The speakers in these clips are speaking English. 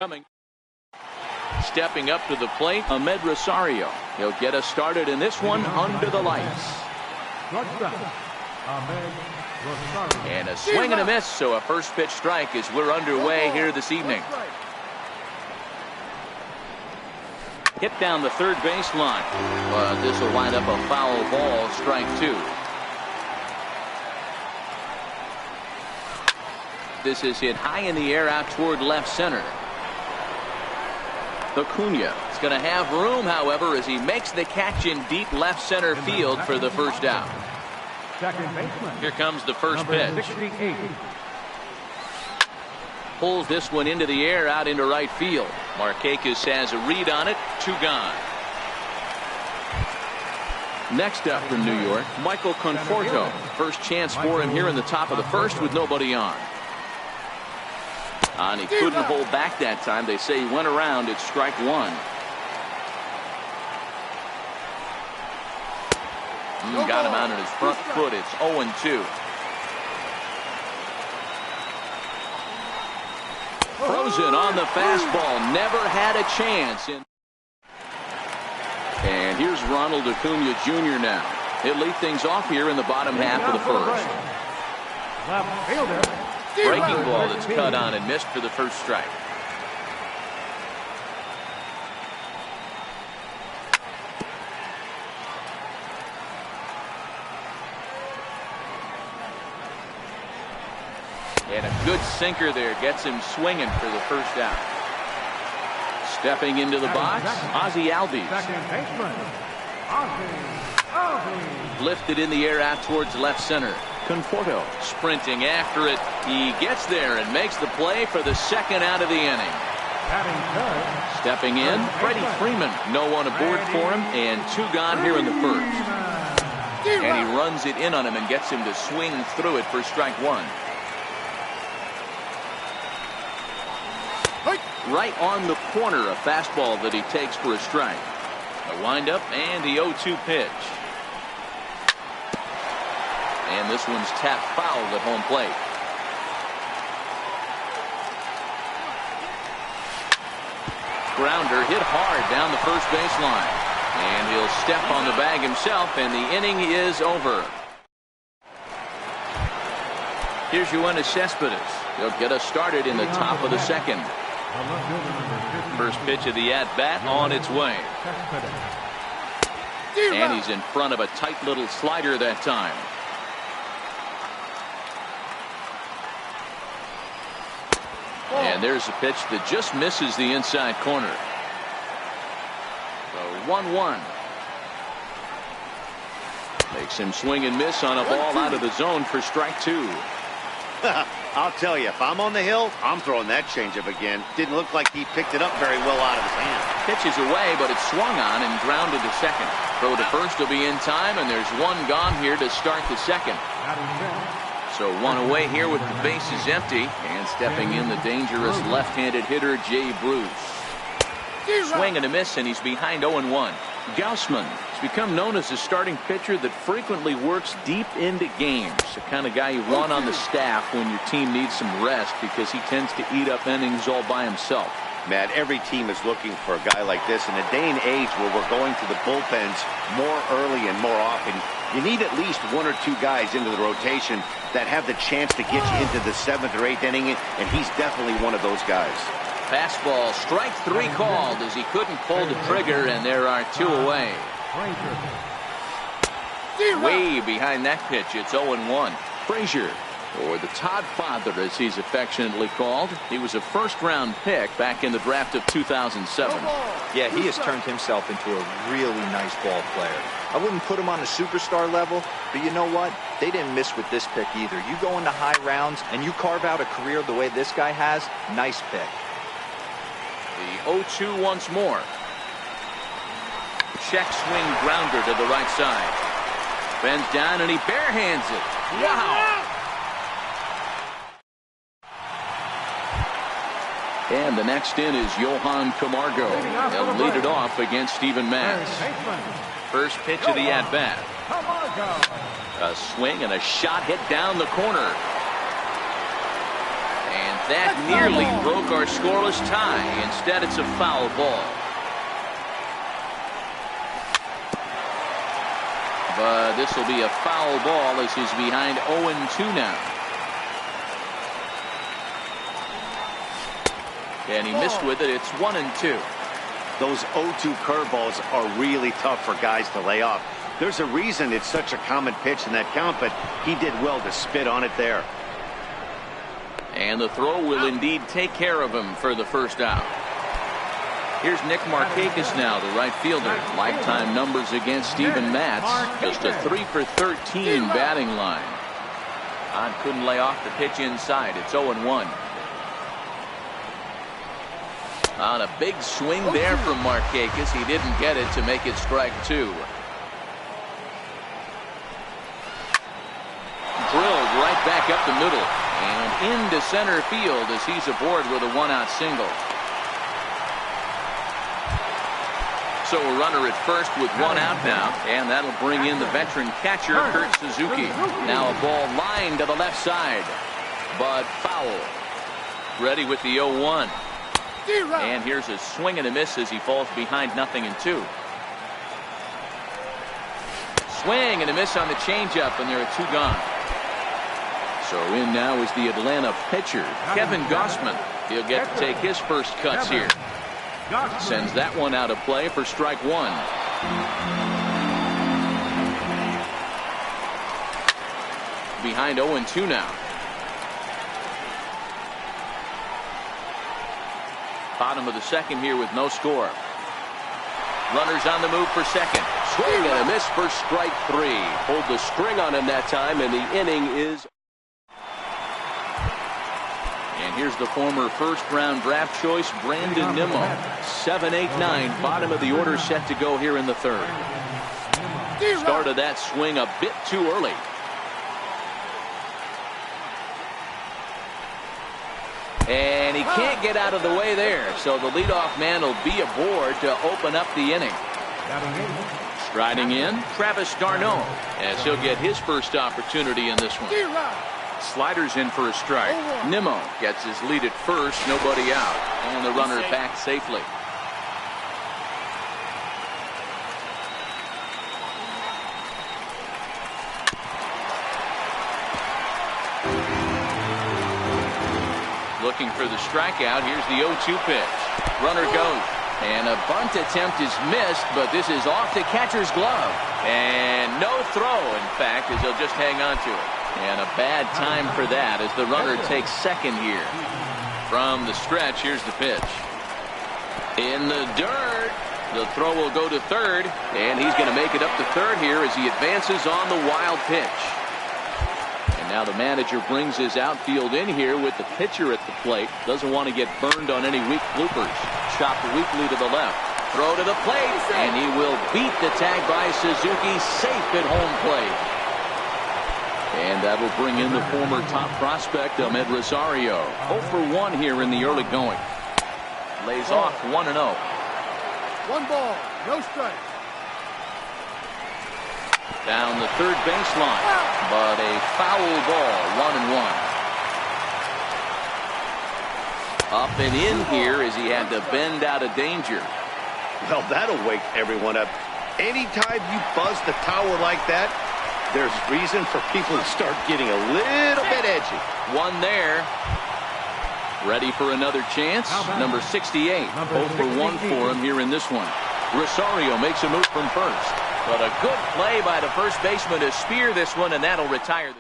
Coming. Stepping up to the plate, Ahmed Rosario. He'll get us started in this one under the lights. And a swing and a miss, so a first pitch strike as we're underway here this evening. Hit down the third baseline. This will wind up a foul ball, strike two. This is hit high in the air out toward left center. Acuna is going to have room, however, as he makes the catch in deep left center field for the first out. Here comes the first pitch. Pulls this one into the air out into right field. Markakis has a read on it. Two gone. Next up from New York, Michael Conforto. First chance for him here in the top of the first with nobody on. And he couldn't hold back that time. They say he went around. It's strike one. Got him out on his front foot. It's 0-2. Frozen on the fastball. Never had a chance. And here's Ronald Acuna Jr. now. He'll lead things off here in the bottom half of the first. Left fielder. Breaking ball that's cut on and missed for the first strike. And a good sinker there gets him swinging for the first out. Stepping into the box, Ozzie Albies. Lifted in the air out towards left center. Conforto sprinting after it. He gets there and makes the play for the second out of the inning. Stepping in, Freddie Freeman. No one aboard for him, and two gone here in the first. And he runs it in on him and gets him to swing through it for strike one. Right on the corner, a fastball that he takes for a strike. A windup and the 0-2 pitch. And this one's tapped foul at home plate. Grounder hit hard down the first baseline. And he'll step on the bag himself, and the inning is over. Here's Yoenis Cespedes. He'll get us started in the top of the second. First pitch of the at-bat on its way. And he's in front of a tight little slider that time. And there's a pitch that just misses the inside corner. So 1-1. Makes him swing and miss on a ball out of the zone for strike two. I'll tell you, if I'm on the hill, I'm throwing that changeup again. Didn't look like he picked it up very well out of his hand. Pitches away, but it's swung on and grounded to second. Throw to first will be in time, and there's one gone here to start the second. So one away here with the bases empty, and stepping in the dangerous left-handed hitter Jay Bruce. Swing and a miss, and he's behind 0-1. Gausman has become known as a starting pitcher that frequently works deep into games. The kind of guy you want on the staff when your team needs some rest, because he tends to eat up innings all by himself. Matt, every team is looking for a guy like this in a day and age where we're going to the bullpens more early and more often. You need at least one or two guys into the rotation that have the chance to get you into the 7th or 8th inning, and he's definitely one of those guys. Fastball, strike three called as he couldn't pull the trigger, and there are two away. Way behind that pitch, it's 0-1. Frazier, or the Todd Father as he's affectionately called. He was a first-round pick back in the draft of 2007. Yeah, he has turned himself into a really nice ball player. I wouldn't put him on a superstar level, but you know what? They didn't miss with this pick either. You go into high rounds and you carve out a career the way this guy has, nice pick. The 0-2 once more. Check swing grounder to the right side. Bends down and he barehands it. Wow! And the next in is Johan Camargo. He'll lead it off against Steven Matz. First pitch of the at-bat. A swing and a shot hit down the corner. And That nearly broke our scoreless tie. Instead, it's a foul ball. But this will be a foul ball as he's behind 0-2 now. And he missed with it. It's 1-2. Those 0-2 curveballs are really tough for guys to lay off. There's a reason it's such a common pitch in that count, but he did well to spit on it there. And the throw will indeed take care of him for the first out. Here's Nick Markakis now, the right fielder. Lifetime numbers against Steven Matz. Just a 3 for 13 batting line. Todd couldn't lay off the pitch inside. It's 0-1. On a big swing there from Markakis. He didn't get it to make it strike 2. Drilled right back up the middle and into center field as he's aboard with a 1-out single. So a runner at first with 1 out now, and that'll bring in the veteran catcher Kurt Suzuki. Now a ball lined to the left side, but foul. Ready with the 0-1. And here's a swing and a miss as he falls behind 0-2. Swing and a miss on the changeup, and there are 2 gone. So in now is the Atlanta pitcher, Kevin Gausman. He'll get to take his first cuts here. Sends that one out of play for strike 1. Behind 0-2 now. Bottom of the second here with no score. Runners on the move for second. Swing and a miss for strike 3. Hold the string on him that time, and the inning is. And here's the former first-round draft choice, Brandon Nimmo. 7-8-9, bottom of the order set to go here in the third. Started that swing a bit too early. And he can't get out of the way there, so the leadoff man will be aboard to open up the inning. Striding in, Travis d'Arnaud, as he'll get his first opportunity in this one. Sliders in for a strike. Nimmo gets his lead at first, nobody out, and the runner back safely. Looking for the strikeout. Here's the 0-2 pitch. Runner goes. And a bunt attempt is missed, but this is off the catcher's glove. And no throw, in fact, as he'll just hang on to it. And a bad time for that as the runner takes second here. From the stretch, here's the pitch. In the dirt. The throw will go to third, and he's going to make it up to third here as he advances on the wild pitch. Now the manager brings his outfield in here with the pitcher at the plate. Doesn't want to get burned on any weak bloopers. Chopped weakly to the left. Throw to the plate, and he will beat the tag by Suzuki, safe at home plate. And that will bring in the former top prospect, Ahmed Rosario. 0 for 1 here in the early going. Lays off 1-0. 1 ball, no strike. Down the third baseline, but a foul ball, 1-1. Up and in here as he had to bend out of danger. Well, that'll wake everyone up. Anytime you buzz the tower like that, there's reason for people to start getting a little bit edgy. One there. Ready for another chance. Number 68. 0 for 1 for him here in this one. Rosario makes a move from first. But a good play by the first baseman to spear this one, and that'll retire.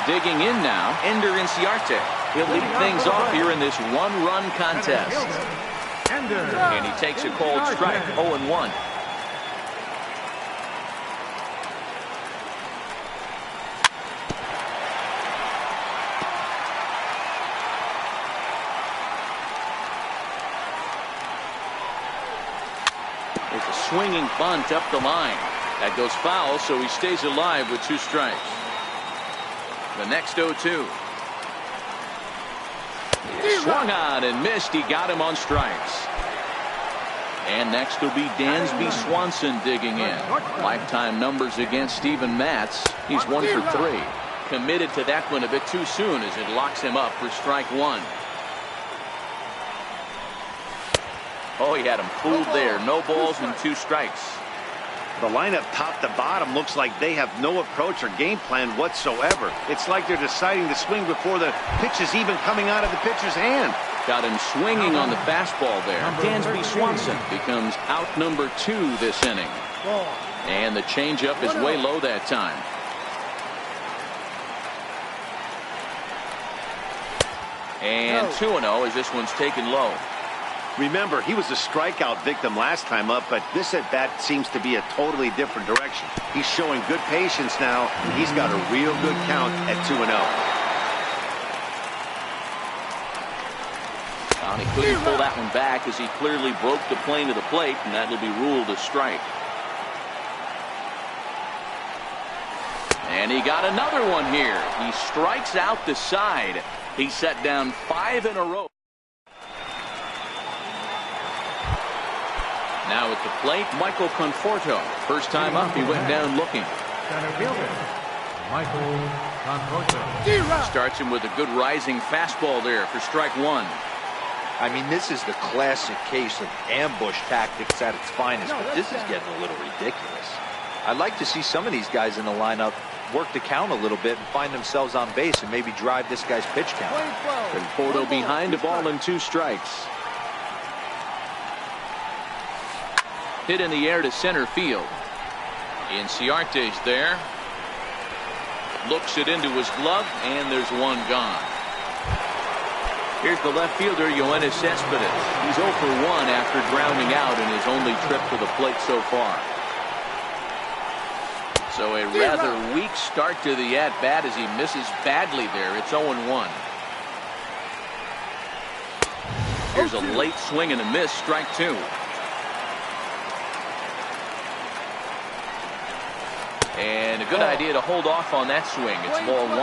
Digging in now, Ender Inciarte. He'll lead things off here in this 1-run contest. And he takes a cold strike, 0-1. There's a swinging bunt up the line. That goes foul, so he stays alive with 2 strikes. The next 0-2. Swung on and missed. He got him on strikes. And next will be Dansby Swanson digging in. Lifetime numbers against Steven Matz. He's 1 for 3. committed to that one a bit too soon as it locks him up for strike one. Oh, he had him fooled there. No balls and 2 strikes. The lineup top to bottom looks like they have no approach or game plan whatsoever. It's like they're deciding to swing before the pitch is even coming out of the pitcher's hand. Got him swinging on the fastball there. Dansby Swanson becomes out number 2 this inning. And the changeup is way low that time. And 2-0 as this one's taken low. Remember, he was a strikeout victim last time up, but this at-bat seems to be a totally different direction. He's showing good patience now. He's got a real good count at 2-0. He couldn't pull that one back as he clearly broke the plane to the plate, and that'll be ruled a strike. And he got another one here. He strikes out the side. He set down 5 in a row. Now at the plate, Michael Conforto. First time up, he went down looking. Starts him with a good rising fastball there for strike one. I mean, this is the classic case of ambush tactics at its finest, but this is getting a little ridiculous. I'd like to see some of these guys in the lineup work the count a little bit and find themselves on base and maybe drive this guy's pitch count. Conforto behind a ball and 2 strikes. Hit in the air to center field. Inciarte's there. Looks it into his glove, and there's one gone. Here's the left fielder, Yoenis Cespedes. He's 0 for 1 after grounding out in his only trip to the plate so far. So a rather weak start to the at-bat as he misses badly there. It's 0-1. Here's a late swing and a miss, strike 2. And a good idea to hold off on that swing. It's ball 1.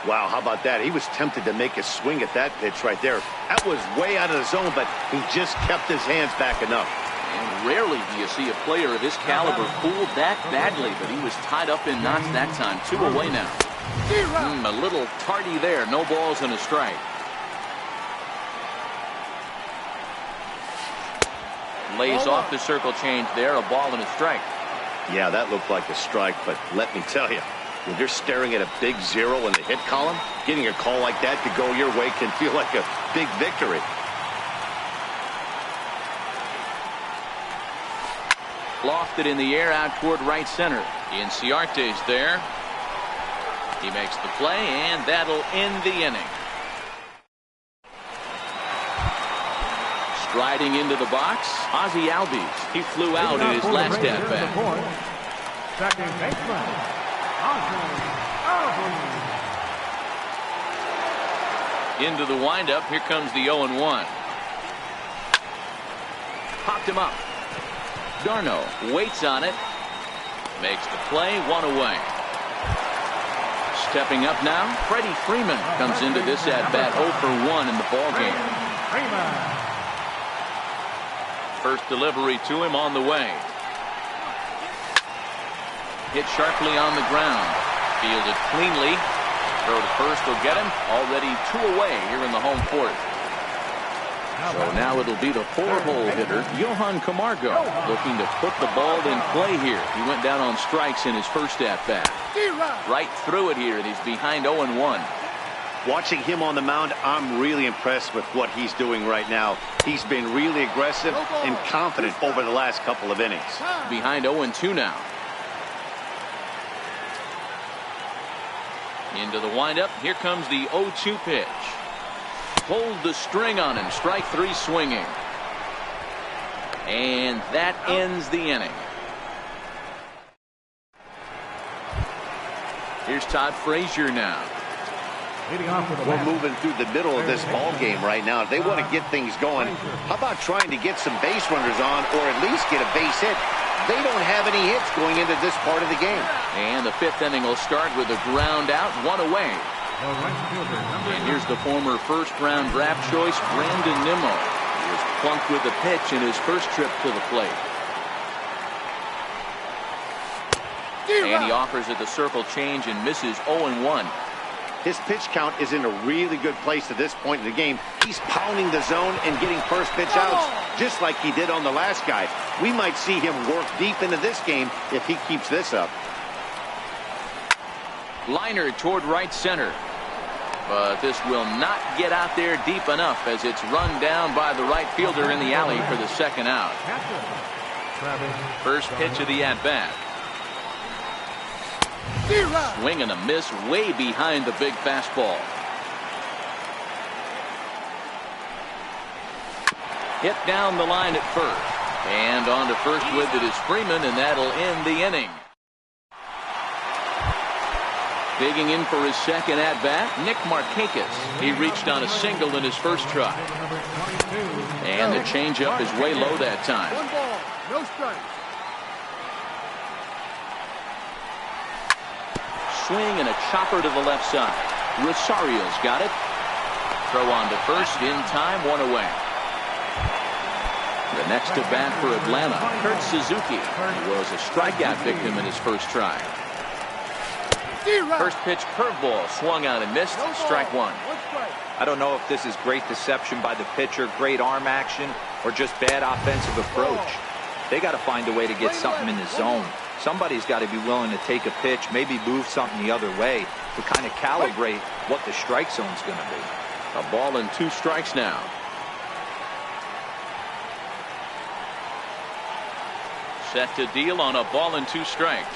Wow, how about that? He was tempted to make a swing at that pitch right there. That was way out of the zone, but he just kept his hands back enough. And rarely do you see a player of his caliber fooled that badly, but he was tied up in knots that time. 2 away now. A little tardy there. No balls and a strike. Lays off the circle change there. A ball and a strike. Yeah, that looked like a strike, but let me tell you, when you're staring at a big 0 in the hit column, getting a call like that to go your way can feel like a big victory. Lofted in the air out toward right center. Inciarte's there. He makes the play, and that'll end the inning. Striding into the box, Ozzie Albies. He flew out in his last at-bat. Second baseman, Ozzie Albies. Into the windup. Here comes the 0-1. Popped him up. Darno waits on it. Makes the play. 1 away. Stepping up now, Freddie Freeman comes into this at-bat 0 for 1 in the ballgame. First delivery to him on the way. Hit sharply on the ground. Fielded cleanly. Throw to first will get him. Already 2 away here in the home 4th. So now it'll be the 4-hole hitter, Johan Camargo, looking to put the ball in play here. He went down on strikes in his first at-bat. Right through it here, and he's behind 0-1. Watching him on the mound, I'm really impressed with what he's doing right now. He's been really aggressive and confident over the last couple of innings. Behind 0-2 now. Into the windup. Here comes the 0-2 pitch. Pulled the string on him. Strike 3 swinging. And that ends the inning. Here's Todd Frazier now. We're moving through the middle of this ball game right now. If they want to get things going, how about trying to get some base runners on or at least get a base hit? They don't have any hits going into this part of the game. And the 5th inning will start with a ground out, 1 away. And here's the former first-round draft choice, Brandon Nimmo. He was plunked with a pitch in his first trip to the plate. And he offers it the circle change and misses 0-1. His pitch count is in a really good place at this point in the game. He's pounding the zone and getting first pitch outs, just like he did on the last guy. We might see him work deep into this game if he keeps this up. Liner toward right center. But this will not get out there deep enough as it's run down by the right fielder in the alley for the second out. First pitch of the at-bat. Swing and a miss way behind the big fastball. Hit down the line at first. And on to first with it is Freeman, and that'll end the inning. Digging in for his second at-bat, Nick Markakis. He reached on a single in his first try. And the changeup is way low that time. 1 ball, no strike. Swing and a chopper to the left side. Rosario's got it. Throw on to first in time, 1 away. The next at bat for Atlanta, Kurt Suzuki. He was a strikeout victim in his first try. First pitch curveball swung on and missed. Strike 1. I don't know if this is great deception by the pitcher, great arm action, or just bad offensive approach. They got to find a way to get something in the zone. Somebody's got to be willing to take a pitch, maybe move something the other way to kind of calibrate what the strike zone's going to be. A ball and 2 strikes now. Set to deal on a ball and 2 strikes.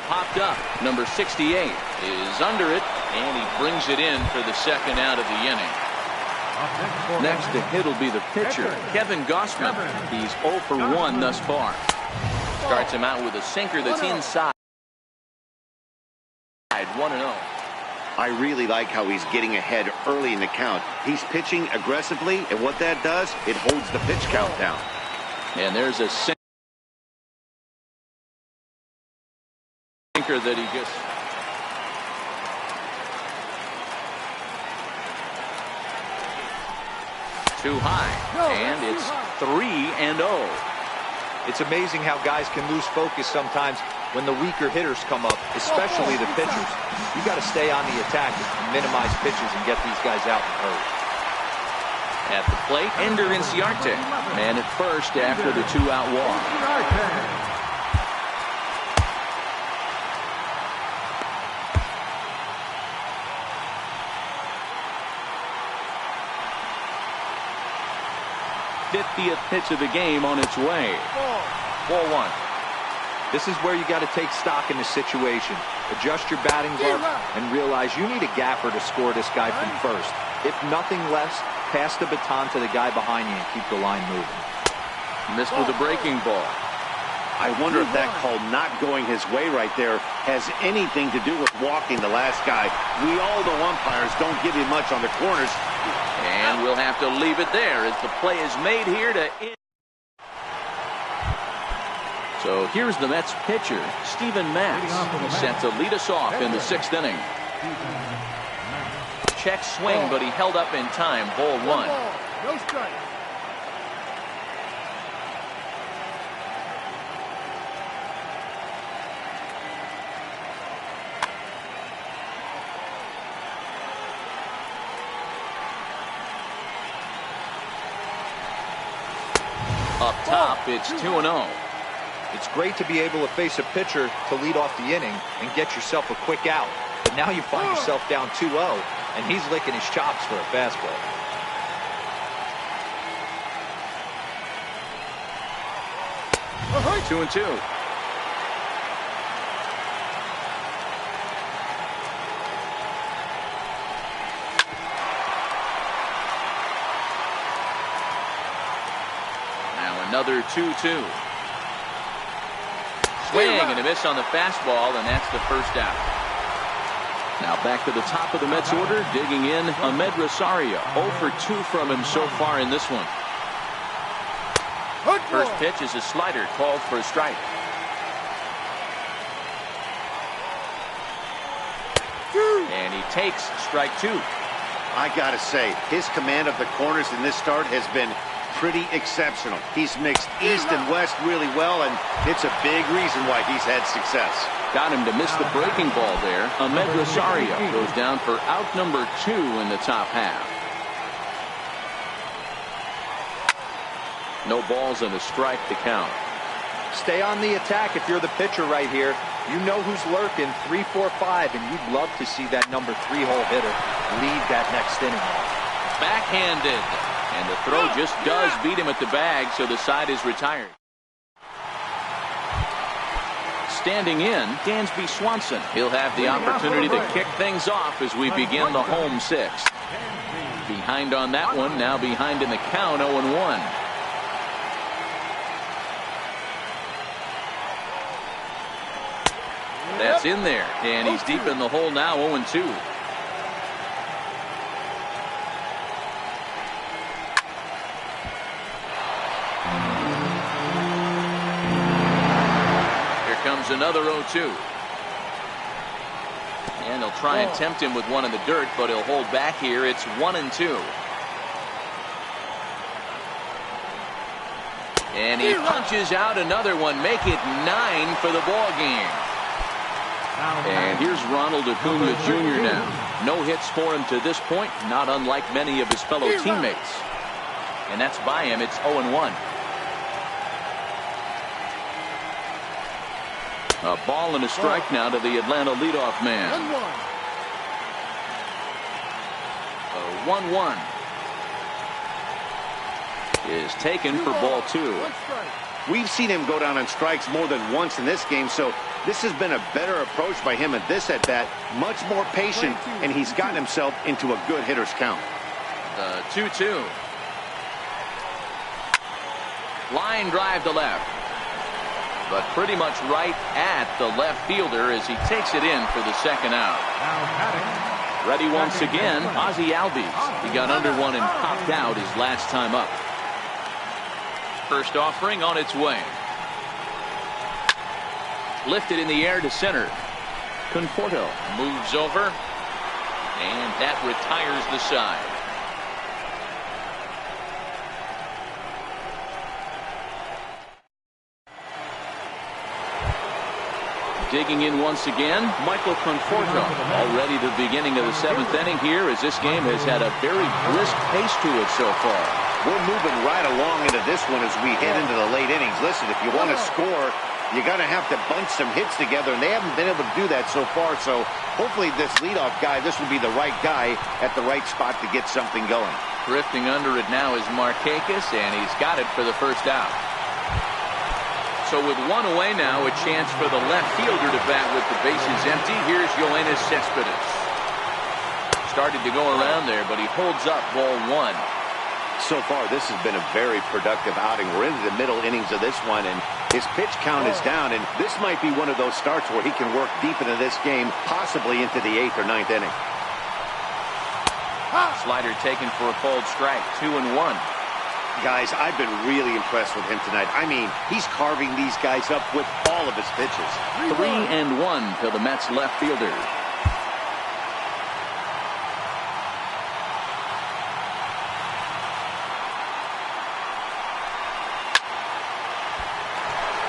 Popped up. Number 68 is under it, and he brings it in for the second out of the inning. Next to hit will be the pitcher, Kevin Gossman. He's 0 for 1 thus far. Starts him out with a sinker that's inside. 1-0. I really like how he's getting ahead early in the count. He's pitching aggressively, and what that does, it holds the pitch count down. And there's a sinker that he just... Too high, and it's 3-0. It's amazing how guys can lose focus sometimes when the weaker hitters come up, especially the pitchers. You got to stay on the attack and minimize pitches and get these guys out in a hurry. At the plate, Ender Inciarte. Man at first after the 2-out walk. '50th pitch of the game on its way. 4-1. This is where you got to take stock in the situation. Adjust your batting glove and realize you need a gapper to score this guy from first. If nothing less, pass the baton to the guy behind you and keep the line moving. Missed with a breaking ball. I wonder if that call not going his way right there has anything to do with walking the last guy. We all know umpires don't give you much on the corners. And we'll have to leave it there as the play is made here to end. So here's the Mets pitcher, Steven Matz. He's set to lead us off in the 6th inning. Check swing, but he held up in time. Ball 1. No strike. Up top, it's 2-0. It's great to be able to face a pitcher to lead off the inning and get yourself a quick out. But now you find yourself down 2-0, and he's licking his chops for a fastball. Two and two. Now another 2-2. Swing and a miss on the fastball, and that's the first out. Now back to the top of the Mets order, digging in Ahmed Rosario. 0 for 2 from him so far in this one. First pitch is a slider called for a strike. And he takes strike 2. I gotta say, his command of the corners in this start has been pretty exceptional. He's mixed east and west really well, and it's a big reason why he's had success. Got him to miss the breaking ball there. Ahmed Rosario goes down for out number 2 in the top half. No balls and a strike to count. Stay on the attack if you're the pitcher right here. You know who's lurking, 3, 4, 5, and you'd love to see that number 3-hole hitter lead that next inning off. Backhanded. And the throw just does beat him at the bag, so the side is retired. Standing in, Dansby Swanson. He'll have the opportunity to kick things off as we begin the home 6th. Behind on that one, now behind in the count, 0-1. That's in there, and he's deep in the hole now, 0-2. Here comes another 0-2. And he'll try and tempt him with one in the dirt, but he'll hold back here. It's 1-2. And he punches out another one, make it 9 for the ball game. And here's Ronald Acuna Jr. now. No hits for him to this point, not unlike many of his fellow teammates. And that's by him. It's 0-1. A ball and a strike now to the Atlanta leadoff man. 1-1 is taken for ball 2. We've seen him go down on strikes more than once in this game, so this has been a better approach by him at this at-bat. Much more patient, and he's gotten himself into a good hitter's count. The 2-2. Line drive to left. But pretty much right at the left fielder as he takes it in for the second out. Ready once again, Ozzie Albies. He got under one and popped out his last time up. First offering on its way. Lifted in the air to center. Conforto moves over, and that retires the side. Digging in once again, Michael Conforto. Already the beginning of the 7th inning here, as this game has had a very brisk pace to it so far. We're moving right along into this one as we head into the late innings. Listen, if you want to score, you're going to have to bunch some hits together, and they haven't been able to do that so far. So hopefully this leadoff guy, this will be the right guy at the right spot to get something going. Drifting under it now is Markakis, and he's got it for the first out. So with one away now, a chance for the left fielder to bat with the bases empty. Here's Yoenis Cespedes. Started to go around there, but he holds up ball 1. So far, this has been a very productive outing. We're into the middle innings of this one, and his pitch count is down, and this might be one of those starts where he can work deep into this game, possibly into the 8th or 9th inning. Slider taken for a called strike, 2-1. Guys, I've been really impressed with him tonight. I mean, he's carving these guys up with all of his pitches. 3-1 to the Mets left fielder.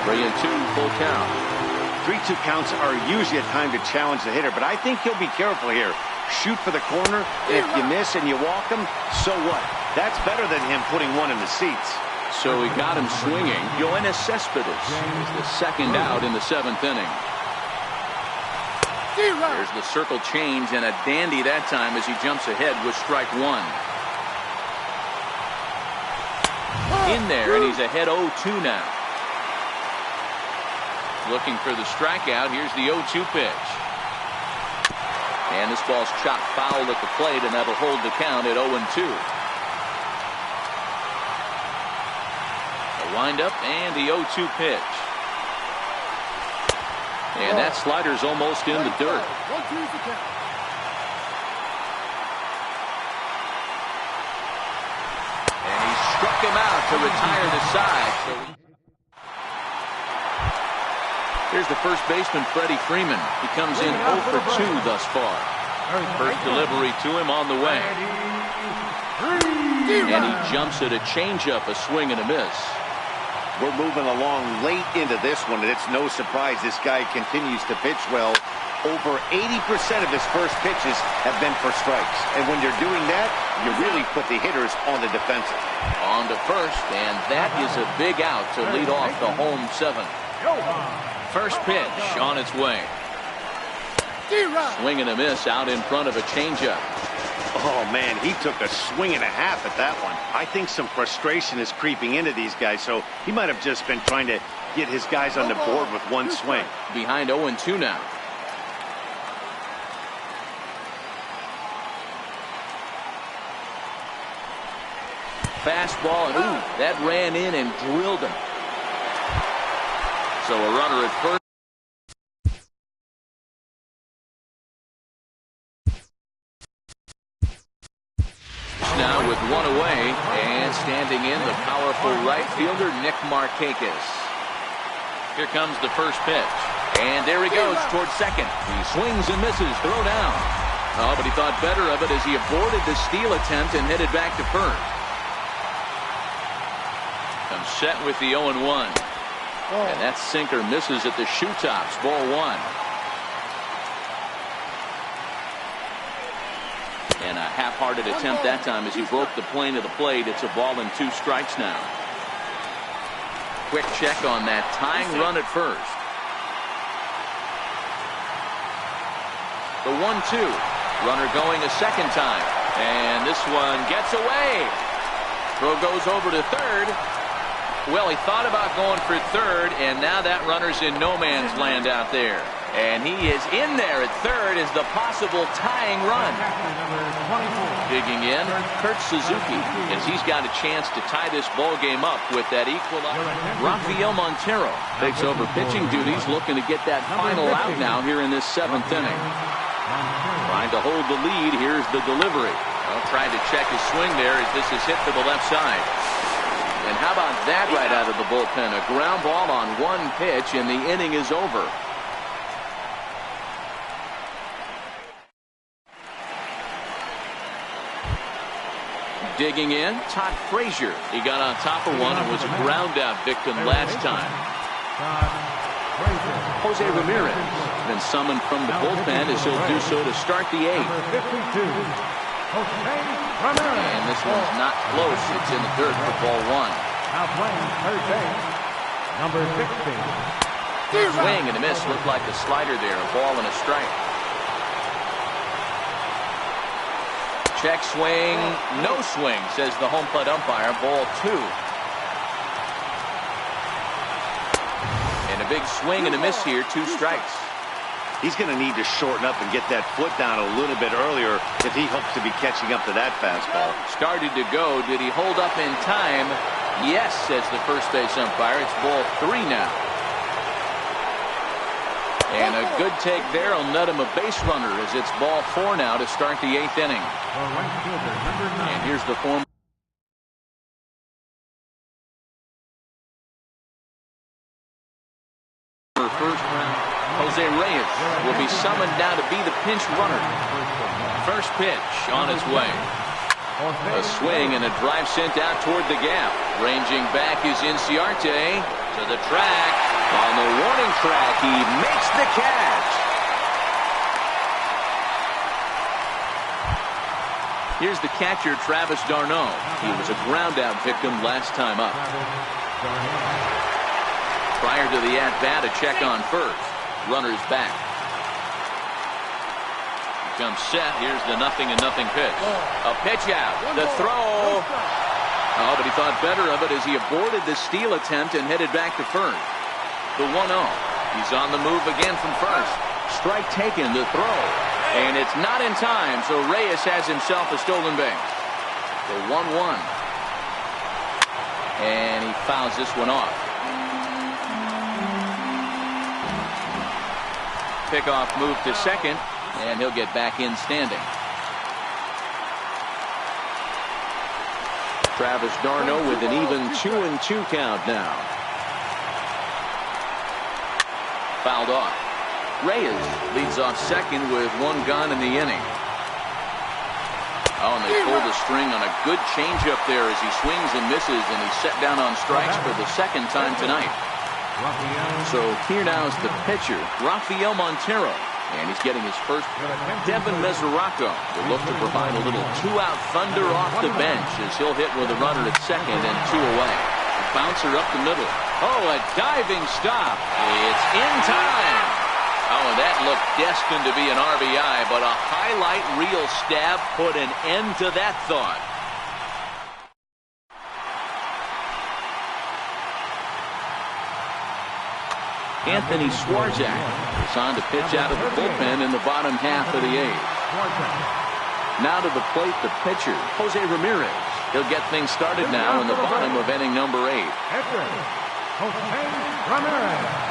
Three and 2, full count. 3-2 counts are usually a time to challenge the hitter, but I think he'll be careful here. Shoot for the corner, and if you miss and you walk him, so what? That's better than him putting one in the seats. So he got him swinging. Yoenis Cespedes is the second out in the 7th inning. There's the circle change, and a dandy that time as he jumps ahead with strike 1. In there, and he's ahead 0-2 now. Looking for the strikeout. Here's the 0-2 pitch. And this ball's chopped foul at the plate, and that'll hold the count at 0-2. The windup and the 0-2 pitch. And that slider's almost in the dirt. And he struck him out to retire the side. Here's the first baseman, Freddie Freeman. He comes in 0 for 2 thus far. First delivery to him on the way. And he jumps at a changeup, a swing and a miss. We're moving along late into this one, and it's no surprise this guy continues to pitch well. Over 80% of his first pitches have been for strikes. And when you're doing that, you really put the hitters on the defensive. On to first, and that is a big out to lead off the home 7. First pitch on its way. Swing and a miss out in front of a changeup. Oh, man, he took a swing and a half at that one. I think some frustration is creeping into these guys, so he might have just been trying to get his guys on the board with one swing. Behind 0-2 now. Fastball, and ooh, that ran in and drilled him. So a runner at first. Now with one away, and standing in the powerful right fielder Nick Markakis. Here comes the first pitch, and there he goes towards second. He swings and misses, throw down. Oh, but he thought better of it as he aborted the steal attempt and headed back to first. Comes set with the 0-1. And that sinker misses at the shoe tops. Ball 1. And a half-hearted attempt that time as he broke the plane of the plate. It's a ball and 2 strikes now. Quick check on that tying run at first. The 1-2. Runner going a second time. And this one gets away. Throw goes over to third. Well, he thought about going for third, and now that runner's in no man's land out there. And he is in there at third as the possible tying run. Digging in, Kurt Suzuki, as he's got a chance to tie this ball game up with that equalizer. Rafael Montero takes over pitching duties, looking to get that final out now here in this 7th inning. Trying to hold the lead. Here's the delivery. Well, trying to check his swing there as this is hit to the left side. And how about that right out of the bullpen? A ground ball on one pitch, and the inning is over. Digging in, Todd Frazier. He got on top of one and was a ground out victim last time. Jose Ramirez been summoned from the bullpen as he'll do so to start the 8th. And this one's not close. It's in the dirt for ball 1. Now playing third base, number 16. Swing and a miss. Looked like a slider there. A ball and a strike. Check swing. No swing, says the home plate umpire. Ball 2. And a big swing and a miss here. 2 strikes. He's going to need to shorten up and get that foot down a little bit earlier if he hopes to be catching up to that fastball. Started to go. Did he hold up in time? Yes, says the first base umpire. It's ball 3 now. And a good take there will net him a base runner as it's ball 4 now to start the 8th inning. And here's the former first round. Jose Reyes will be summoned now to be the pinch runner. First pitch on its way. A swing and a drive sent out toward the gap. Ranging back is Inciarte to the track. On the warning track, he makes the catch. Here's the catcher, Travis d'Arnaud. He was a ground out victim last time up. Prior to the at-bat, a check on first. Runner's back. Comes set. Here's the 0-0 pitch. A pitch out. The throw. Oh, but he thought better of it as he aborted the steal attempt and headed back to first. The 1-0. He's on the move again from first. Strike taken. The throw. And it's not in time, so Reyes has himself a stolen base. The 1-1. And he fouls this one off. Pickoff move to second, and he'll get back in standing. Travis d'Arnaud with an even 2-2 count now. Fouled off. Reyes leads off second with 1 gone in the inning. Oh, and they pulled the string on a good changeup there as he swings and misses, and he's set down on strikes for the second time tonight. So here now is the pitcher, Rafael Montero, and he's getting his first. Devin Mesoraco will look to provide a little two-out thunder off the bench as he'll hit with a runner at second and 2 away. The bouncer up the middle. Oh, a diving stop. It's in time. Oh, and that looked destined to be an RBI, but a highlight reel stab put an end to that thought. Anthony Swarzak is on to pitch out of the bullpen in the bottom half of the 8th. Now to the plate, the pitcher, Jose Ramirez. He'll get things started now in the bottom of inning number 8. Jose Ramirez.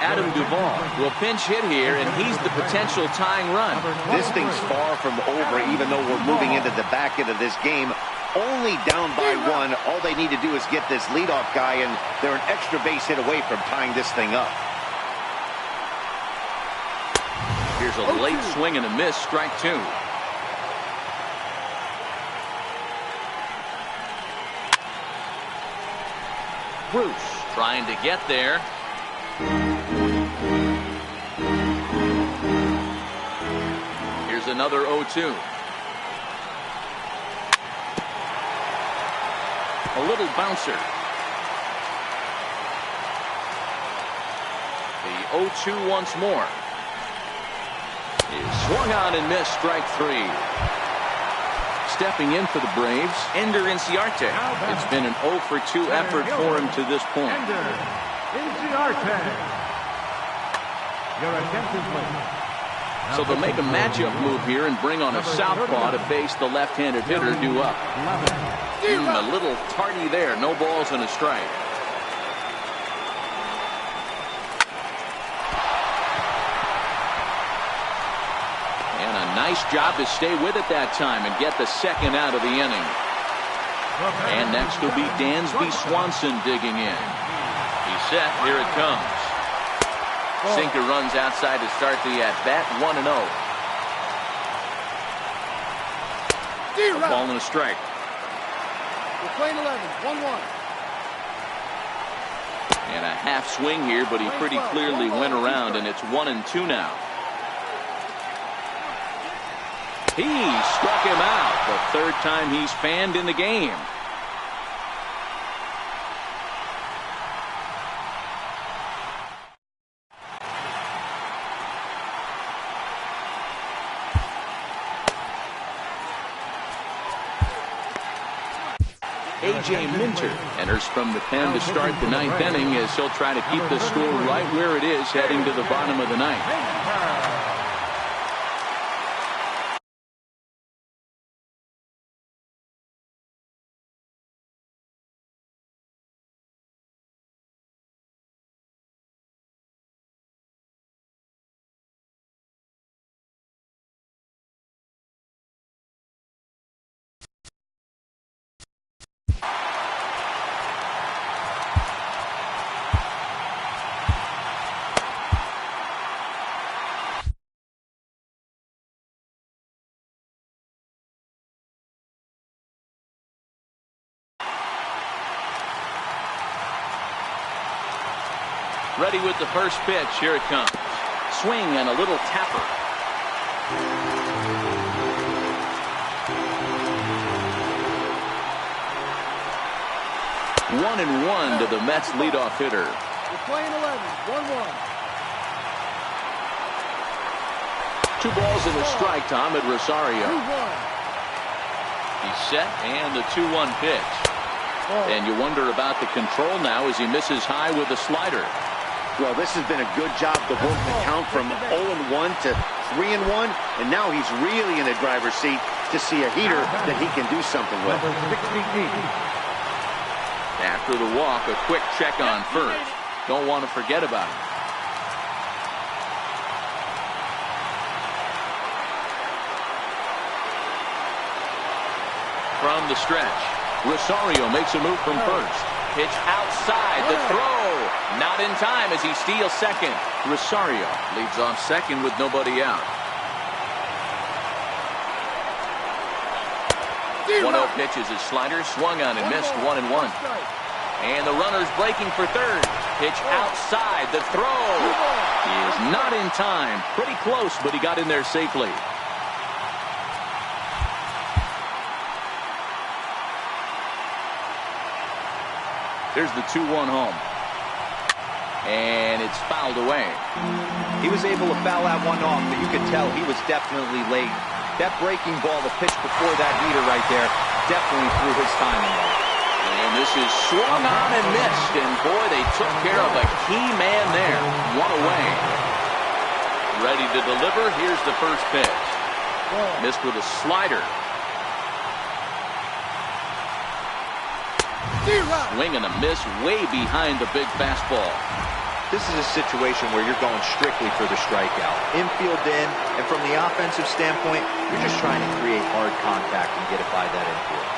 Adam Duvall will pinch hit here, and he's the potential tying run. This thing's far from over, even though we're moving into the back end of this game. Only down by 1. All they need to do is get this leadoff guy, and they're an extra base hit away from tying this thing up. Here's a late swing and a miss, strike 2. Bruce trying to get there. Here's another 0-2. A little bouncer. The 0-2 once more. Is swung on and missed, strike 3. Stepping in for the Braves, Ender Inciarte. It's been an 0-for-2 effort for him to this point. Ender Inciarte. Your attention, please. So they'll make a matchup move here and bring on a southpaw to face the left-handed hitter due up. A little tardy there. No balls and a strike. And a nice job to stay with it that time and get the second out of the inning. And next will be Dansby Swanson digging in. He's set. Here it comes. Sinker runs outside to start the at-bat, 1-0. A ball and a strike. We're playing 11, 1-1. And a half swing here, but he pretty clearly went around, and it's 1-2 now. He struck him out. The third time he's fanned in the game. A.J. Minter enters from the pen to start the 9th inning as he'll try to keep the score right where it is heading to the bottom of the 9th. Ready with the first pitch. Here it comes. Swing and a little tapper. One and one to the Mets leadoff hitter. We're playing 11, 1-1. 2 balls and a strike to Ahmed Rosario. 2-1. He's set, and the 2-1 pitch. And you wonder about the control now as he misses high with the slider. Well, this has been a good job to work the count from 0-1 to 3-1, and now he's really in the driver's seat to see a heater that he can do something with. After the walk, a quick check on first. Don't want to forget about him. From the stretch, Rosario makes a move from first. Pitch outside, the throw. Not in time as he steals second. Rosario leads off second with nobody out. 1-0 pitch is his slider, swung on and missed, 1-1. And the runner's breaking for third. Pitch outside, the throw is not in time. Pretty close, but he got in there safely. There's the 2-1 home. And it's fouled away. He was able to foul that one off, but you could tell he was definitely late. That breaking ball, the pitch before that heater right there, definitely threw his timing off. And this is swung on and missed. And boy, they took care of a key man there. 1 away. Ready to deliver. Here's the first pitch. Missed with a slider. Swing and a miss way behind the big fastball. This is a situation where you're going strictly for the strikeout. Infield in, and from the offensive standpoint, you're just trying to create hard contact and get it by that infield.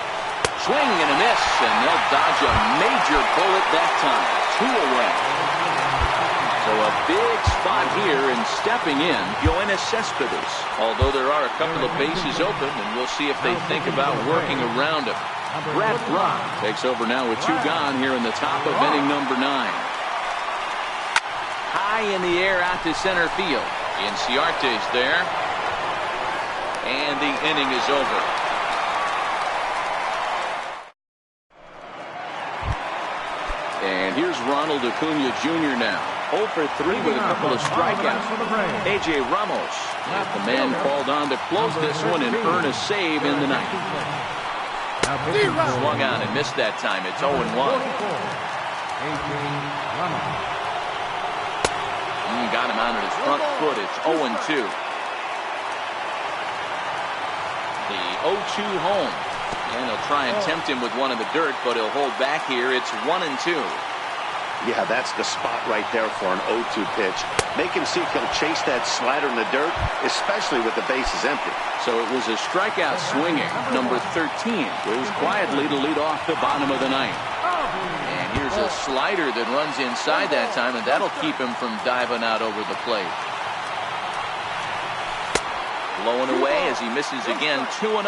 Swing and a miss, and they'll dodge a major bullet that time. 2 away. So a big spot here, and stepping in, Yoenis Cespedes. Although there are a couple of bases open, and we'll see if they think about working around him. Brad Brock takes over now with 2 gone here in the top of inning number 9. High in the air out to center field. Inciarte's there. And the inning is over. And here's Ronald Acuna Jr. now. 0 for 3 with a couple of strikeouts. A.J. Ramos, the man called on to close this one and earn a save in the ninth. Swung on and missed that time. It's 0-1. Got him out of his front foot. It's 0-2. The 0-2 home. And he'll try and tempt him with one in the dirt, but he'll hold back here. It's 1-2. Yeah, that's the spot right there for an 0-2 pitch. Make him see if he'll chase that slider in the dirt, especially with the bases empty. So it was a strikeout swinging, number 13. Goes quietly to lead off the bottom of the ninth. And here's a slider that runs inside that time, and that'll keep him from diving out over the plate. Blowing away as he misses again, 2-0.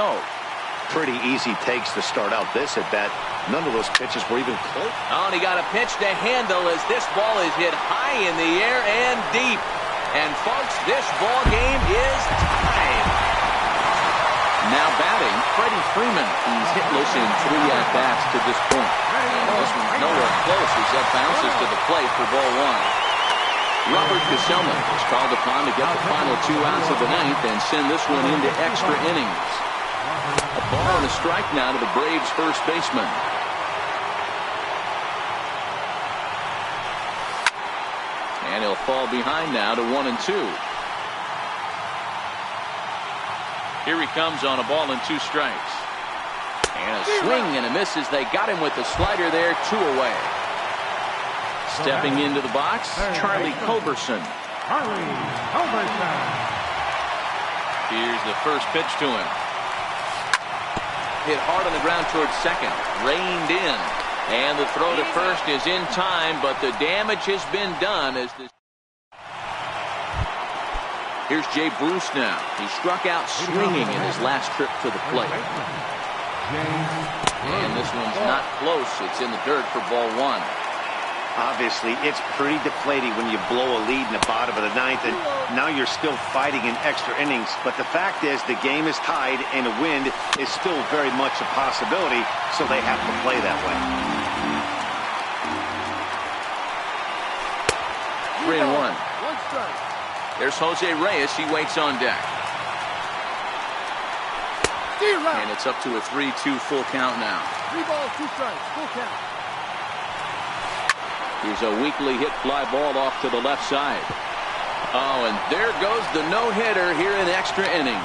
Pretty easy takes to start out this at bat. None of those pitches were even close. Oh, and he got a pitch to handle as this ball is hit high in the air and deep. And folks, this ball game is tied. Now batting, Freddie Freeman. He's hitless in 3 at-bats to this point. And this one's nowhere close as that bounces to the plate for ball 1. Robert Gesellman is called upon to get the final 2 outs of the ninth and send this one into extra innings. A ball and a strike now to the Braves' first baseman. And he'll fall behind now to 1-2. Here he comes on a ball and 2 strikes. And a swing and a miss as they got him with the slider there, 2 away. Stepping into the box, Charlie Culberson. Here's the first pitch to him. Hit hard on the ground towards second. Reined in. And the throw to first is in time, but the damage has been done as this. Here's Jay Bruce now. He struck out swinging in his last trip to the plate. And this one's not close. It's in the dirt for ball 1. Obviously, it's pretty deflating when you blow a lead in the bottom of the ninth, and now you're still fighting in extra innings. But the fact is, the game is tied, and a win is still very much a possibility, so they have to play that way. 3-1. One strike. There's Jose Reyes. He waits on deck. And it's up to a 3-2 full count now. 3 balls, 2 strikes, full count. Here's a weakly hit fly ball off to the left side. Oh, and there goes the no-hitter here in extra innings.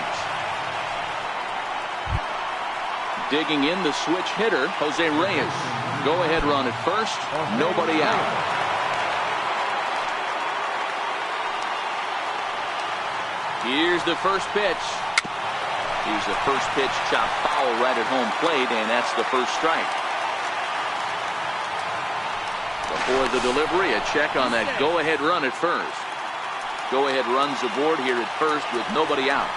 Digging in the switch hitter, Jose Reyes. Go-ahead run at first, nobody out. Here's the first pitch. Here's the first pitch chopped foul right at home plate, and that's the first strike. Before the delivery, a check on that go-ahead run at first. Go-ahead runs aboard here at first with nobody out.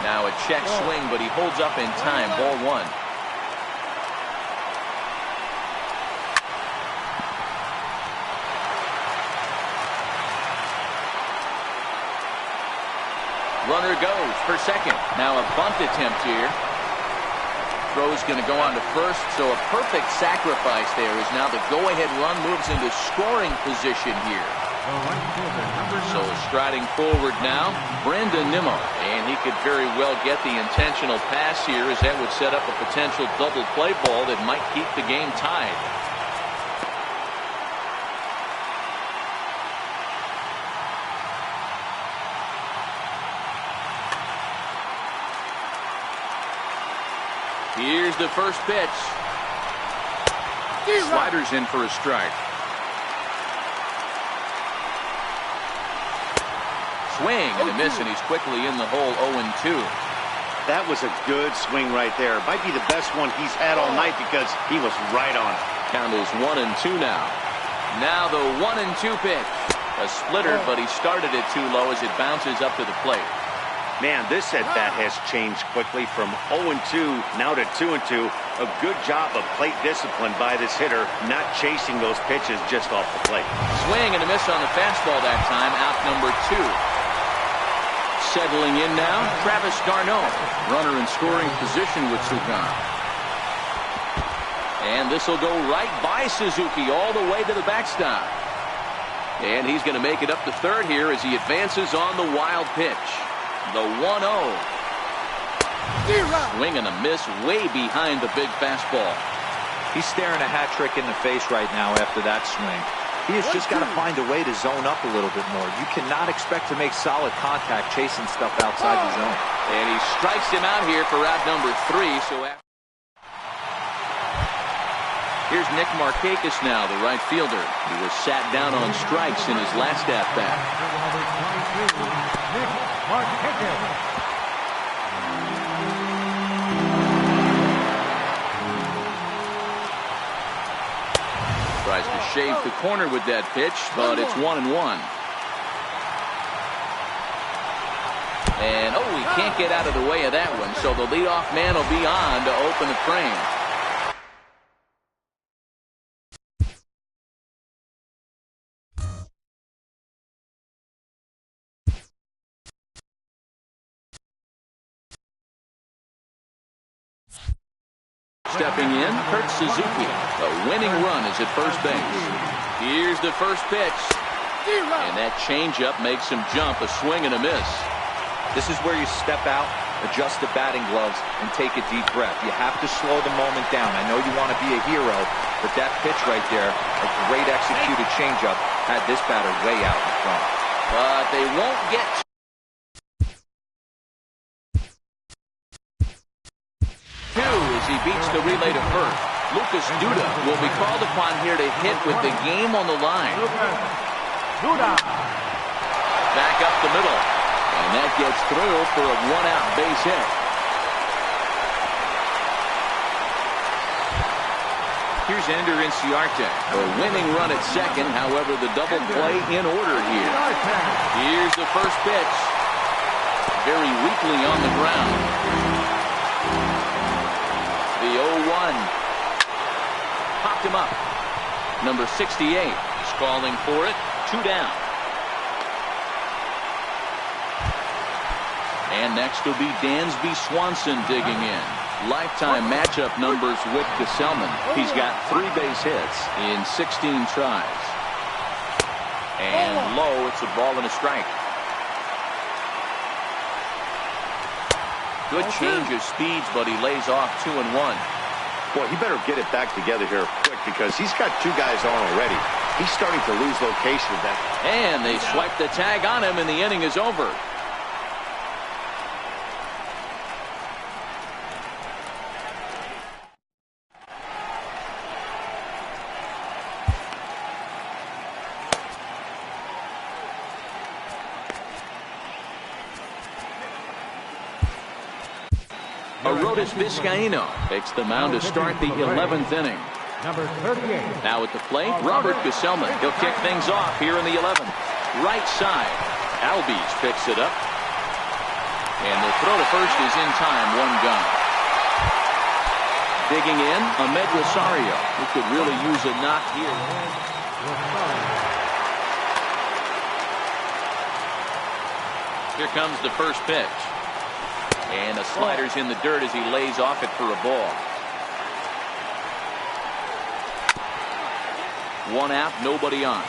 Now a check swing, but he holds up in time. Ball 1. Runner goes for second. Now a bunt attempt here. Throw's going to go on to first, so a perfect sacrifice there is now the go-ahead run moves into scoring position here. So striding forward now, Brandon Nimmo. And he could very well get the intentional pass here, as that would set up a potential double play ball that might keep the game tied. Here's the first pitch. Slider's in for a strike. Swing and a miss, and he's quickly in the hole. 0-2. That was a good swing right there. Might be the best one he's had all night because he was right on it. Count is 1-2 now. Now the 1-2 pitch. A splitter, but he started it too low as it bounces up to the plate. Man, this at-bat has changed quickly from 0-2 now to 2-2. A good job of plate discipline by this hitter, not chasing those pitches just off the plate. Swing and a miss on the fastball that time. Out number 2. Settling in now, Travis d'Arnaud. Runner in scoring position with Sugan. And this will go right by Suzuki all the way to the backstop. And he's going to make it up to third here as he advances on the wild pitch. The 1-0. Swing and a miss way behind the big fastball. He's staring a hat trick in the face right now after that swing. He has just got to find a way to zone up a little bit more. You cannot expect to make solid contact chasing stuff outside the zone. And he strikes him out here for out number 3. So here's Nick Markakis now, the right fielder. He was sat down on strikes in his last at-bat. Nick Markakis. Tries to shave the corner with that pitch, but it's 1-1. And he can't get out of the way of that one, so the leadoff man will be on to open the frame. Stepping in, Kurt Suzuki. The winning run is at first base. Here's the first pitch. And that changeup makes him jump. A swing and a miss. This is where you step out, adjust the batting gloves, and take a deep breath. You have to slow the moment down. I know you want to be a hero, but that pitch right there, a great executed changeup, had this batter way out in front. But they won't get as he beats the relay to first. Lucas Duda will be called upon here to hit with the game on the line. Back up the middle. And that gets through for a 1-out base hit. Here's Ender Inciarte. A winning run at second. However, the double play in order here. Here's the first pitch. Very weakly on the ground. The 0-1. Popped him up. Number 68 is calling for it. 2 down. And next will be Dansby Swanson digging in. Lifetime matchup numbers with Gesellman. He's got 3 base hits in 16 tries. And low, it's a ball and a strike. Good change of speeds, but he lays off 2-1. Boy, he better get it back together here quick because he's got two guys on already. He's starting to lose location with that. And they swipe the tag on him, and the inning is over. Vizcaíno takes the mound to start the 11th inning. Number 38. Now at the plate, Robert Gesellman. He'll kick things off here in the 11th. Right side. Albies picks it up. And the throw to first is in time. One gun. Digging in, Ahmed Rosario, who could really use a knock here. Here comes the first pitch. And the slider's in the dirt as he lays off it for a ball. One out, nobody on.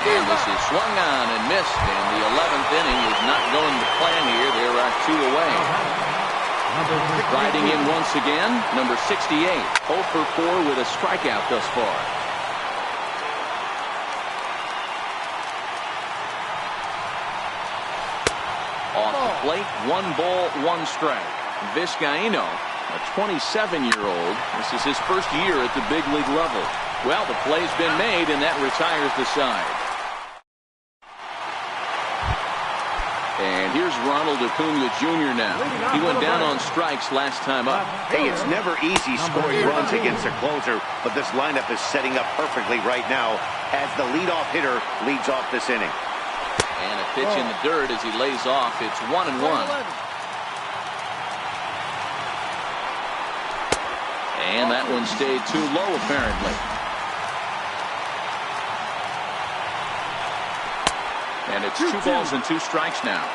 And this is swung on and missed, and the 11th inning is not going to plan here. There are two away. Riding in once again, number 68. 0 for 4 with a strikeout thus far. Off the plate, 1 ball, 1 strike. Vizcaíno, a 27-year-old. This is his first year at the big league level. Well, the play's been made, and that retires the side. And here's Ronald Acuna Jr. now. He went down on strikes last time up. Hey, it's never easy scoring runs against a closer, but this lineup is setting up perfectly right now as the leadoff hitter leads off this inning. And a pitch in the dirt as he lays off. It's 1-1. And that one stayed too low, apparently. And it's 2 balls and 2 strikes now.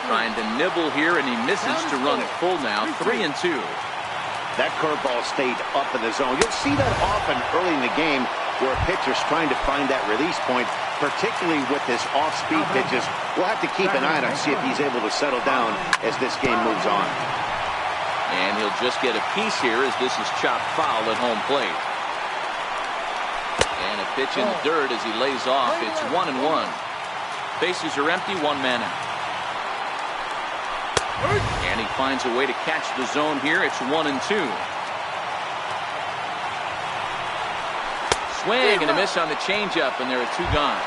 Trying to nibble here, and he misses to run it full now. 3-2. That curveball stayed up in the zone. You'll see that often early in the game where a pitcher's trying to find that release point, particularly with his off-speed pitches. We'll have to keep an eye on him, see if he's able to settle down as this game moves on. And he'll just get a piece here as this is chopped foul at home plate. And a pitch in the dirt as he lays off. It's 1-1. Bases are empty, 1 man out. And he finds a way to catch the zone here. It's 1-2. Swing and a miss on the changeup, and there are 2 gone.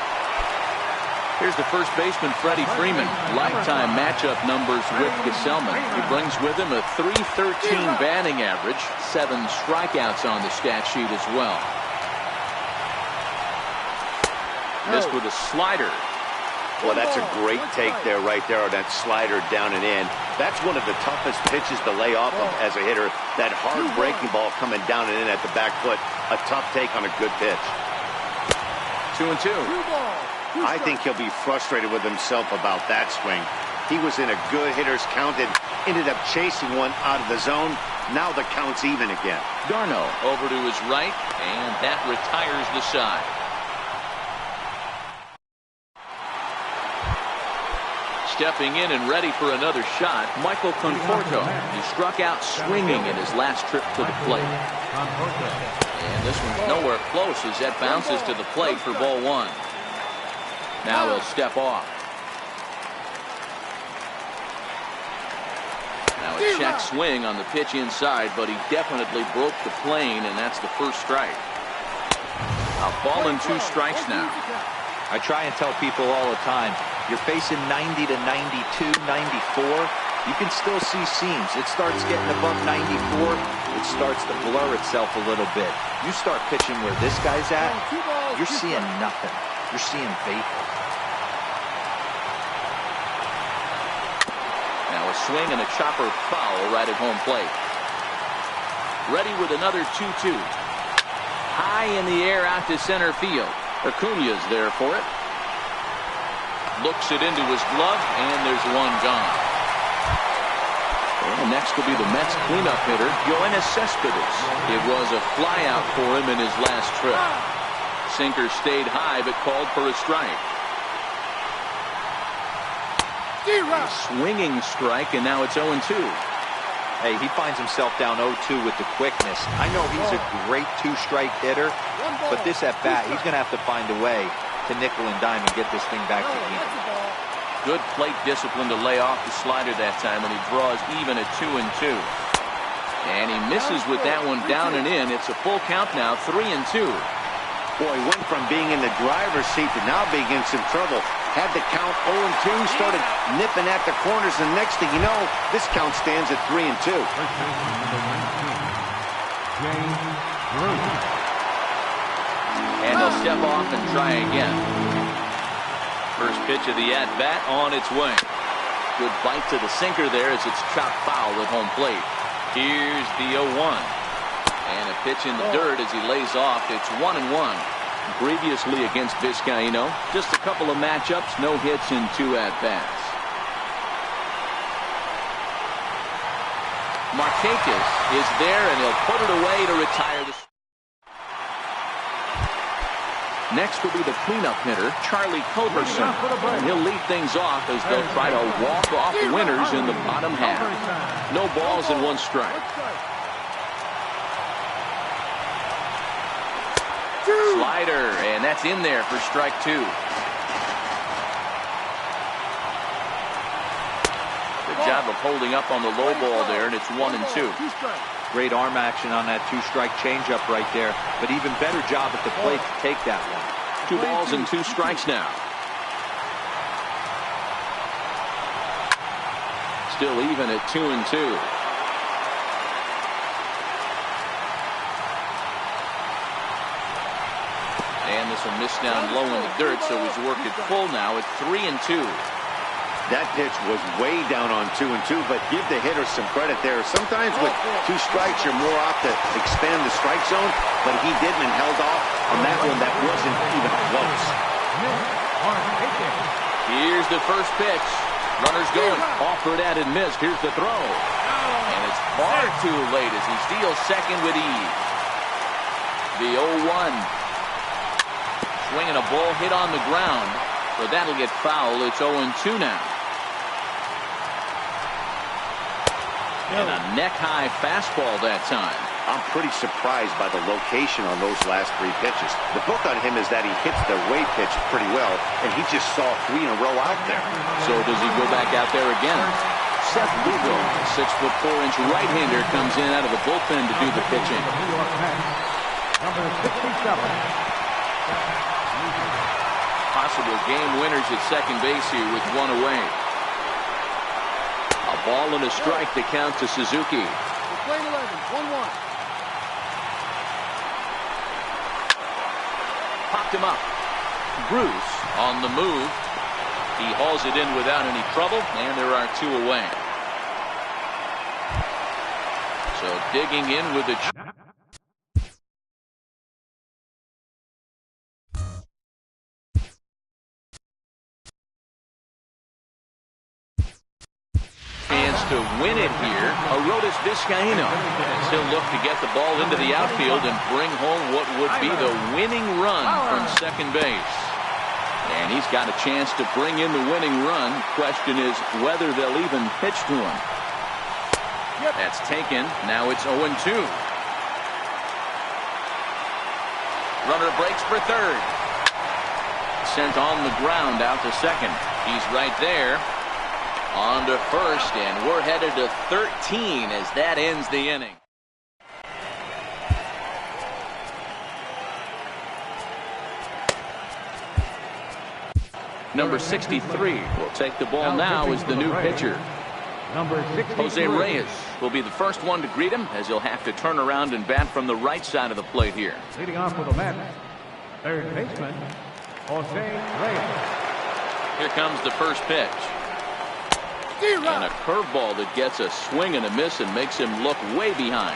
Here's the first baseman, Freddie Freeman. Lifetime matchup numbers with Gesellman. He brings with him a .313 batting average, 7 strikeouts on the stat sheet as well. Missed with a slider. Well, that's a great take there, right there on that slider down and in. That's one of the toughest pitches to lay off of as a hitter. That hard breaking ball coming down and in at the back foot. A tough take on a good pitch. 2-2. I think he'll be frustrated with himself about that swing. He was in a good hitter's count and ended up chasing one out of the zone. Now the count's even again. Darno over to his right, and that retires the side. Stepping in and ready for another shot, Michael Conforto. He struck out swinging in his last trip to the plate. And this one's nowhere close as that bounces to the plate for ball 1. Now he'll step off. Now a check swing on the pitch inside, but he definitely broke the plane, and that's the first strike. A ball and 2 strikes now. I try and tell people all the time, you're facing 90 to 92, 94. You can still see seams. It starts getting above 94. It starts to blur itself a little bit. You start pitching where this guy's at, you're seeing nothing. You're seeing vapor. Now a swing and a chopper foul right at home plate. Ready with another 2-2. high in the air out to center field. Acuña's there for it. Looks it into his glove, and there's one gone. Well, next will be the Mets cleanup hitter, Yoenis Cespedes. It was a flyout for him in his last trip. Sinker stayed high, but called for a strike. A swinging strike, and now it's 0-2. Hey, he finds himself down 0-2 with the quickness. I know he's a great two-strike hitter, but this at bat, he's going to have to find a way to nickel and dime and get this thing back to even. Good plate discipline to lay off the slider that time, and he draws even at 2-2. And he misses with that one down and in. It's a full count now, 3-2. Boy, he went from being in the driver's seat to now being in some trouble. Had the count 0-2, started nipping at the corners, and next thing you know, this count stands at 3-2. And he'll step off and try again. First pitch of the at-bat on its way. Good bite to the sinker there as it's chopped foul at home plate. Here's the 0-1. And a pitch in the dirt as he lays off. It's 1-1. Previously against Vizcaíno, just a couple of matchups, no hits in 2 at-bats. Markakis is there, and he'll put it away to retire the... Next will be the cleanup hitter, Charlie Culberson. And he'll lead things off as they'll try to walk off the winners in the bottom half. No balls and 1 strike. Slider, and that's in there for strike 2. Good job of holding up on the low ball there, and it's 1-2. Great arm action on that 2-strike changeup right there, but even better job at the plate to take that one. 2 balls and 2 strikes now. Still even at 2-2. And this will miss down low in the dirt, so he's worked it full now at 3-2. That pitch was way down on 2-2, but give the hitter some credit there. Sometimes with 2 strikes, you're more off to expand the strike zone, but he didn't and held off on that one that wasn't even close. Here's the first pitch. Runners going. Offered at and missed. Here's the throw. And it's far too late as he steals second with ease. The 0-1. Swinging a ball hit on the ground, but that'll get foul. It's 0-2 now. And a neck-high fastball that time. I'm pretty surprised by the location on those last 3 pitches. The book on him is that he hits the way pitch pretty well, and he just saw 3 in a row out there. So does he go back out there again? Seth Lugo, 6'4" right-hander, comes in out of the bullpen to do the pitching. Number 67. Possible game winners at second base here with 1 away. A ball and a strike to count to Suzuki. Play 11, 1-1. Popped him up. Bruce on the move. He hauls it in without any trouble, and there are 2 away. So digging in with the... to win it here, Arodys Vizcaíno, as he'll look to get the ball into the outfield and bring home what would be the winning run from second base. And he's got a chance to bring in the winning run. Question is whether they'll even pitch to him. That's taken. Now it's 0-2. Runner breaks for third. Sent on the ground out to second. He's right there. On to first, and we're headed to 13 as that ends the inning. Number 63 will take the ball now as the new pitcher. Number 63. Jose Reyes will be the first one to greet him as he'll have to turn around and bat from the right side of the plate here. Leading off with the Mets, third baseman, Jose Reyes. Here comes the first pitch. And a curveball that gets a swing and a miss and makes him look way behind.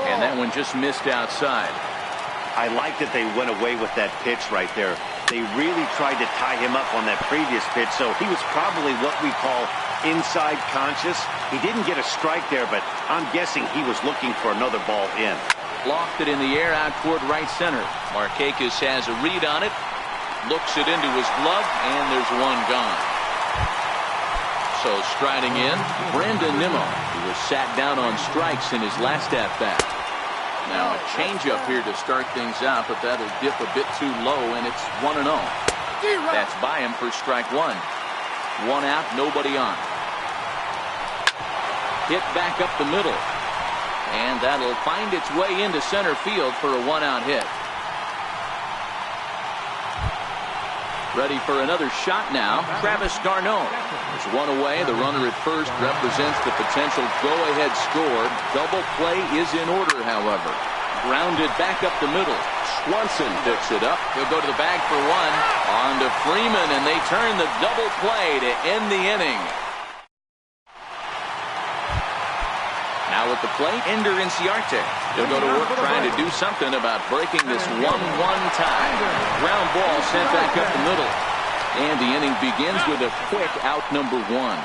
And that one just missed outside. I like that they went away with that pitch right there. They really tried to tie him up on that previous pitch, so he was probably what we call inside conscious. He didn't get a strike there, but I'm guessing he was looking for another ball in. Lofted in the air out toward right center. Markakis has a read on it. Looks it into his glove, and there's one gone. So striding in, Brandon Nimmo, who was sat down on strikes in his last at-bat. Now a changeup here to start things out, but that'll dip a bit too low, and it's 1-0. That's by him for strike one. One out, nobody on. Hit back up the middle. And that'll find its way into center field for a one-out hit. Ready for another shot now, Travis Garneau. There's one away. The runner at first represents the potential go-ahead score. Double play is in order, however. Grounded back up the middle. Swanson picks it up. He'll go to the bag for one. On to Freeman, and they turn the double play to end the inning. Now at the plate, Ender Inciarte. He'll go to work trying to do something about breaking this 1-1 tie. Ground ball sent back up the middle. And the inning begins with a quick out number one.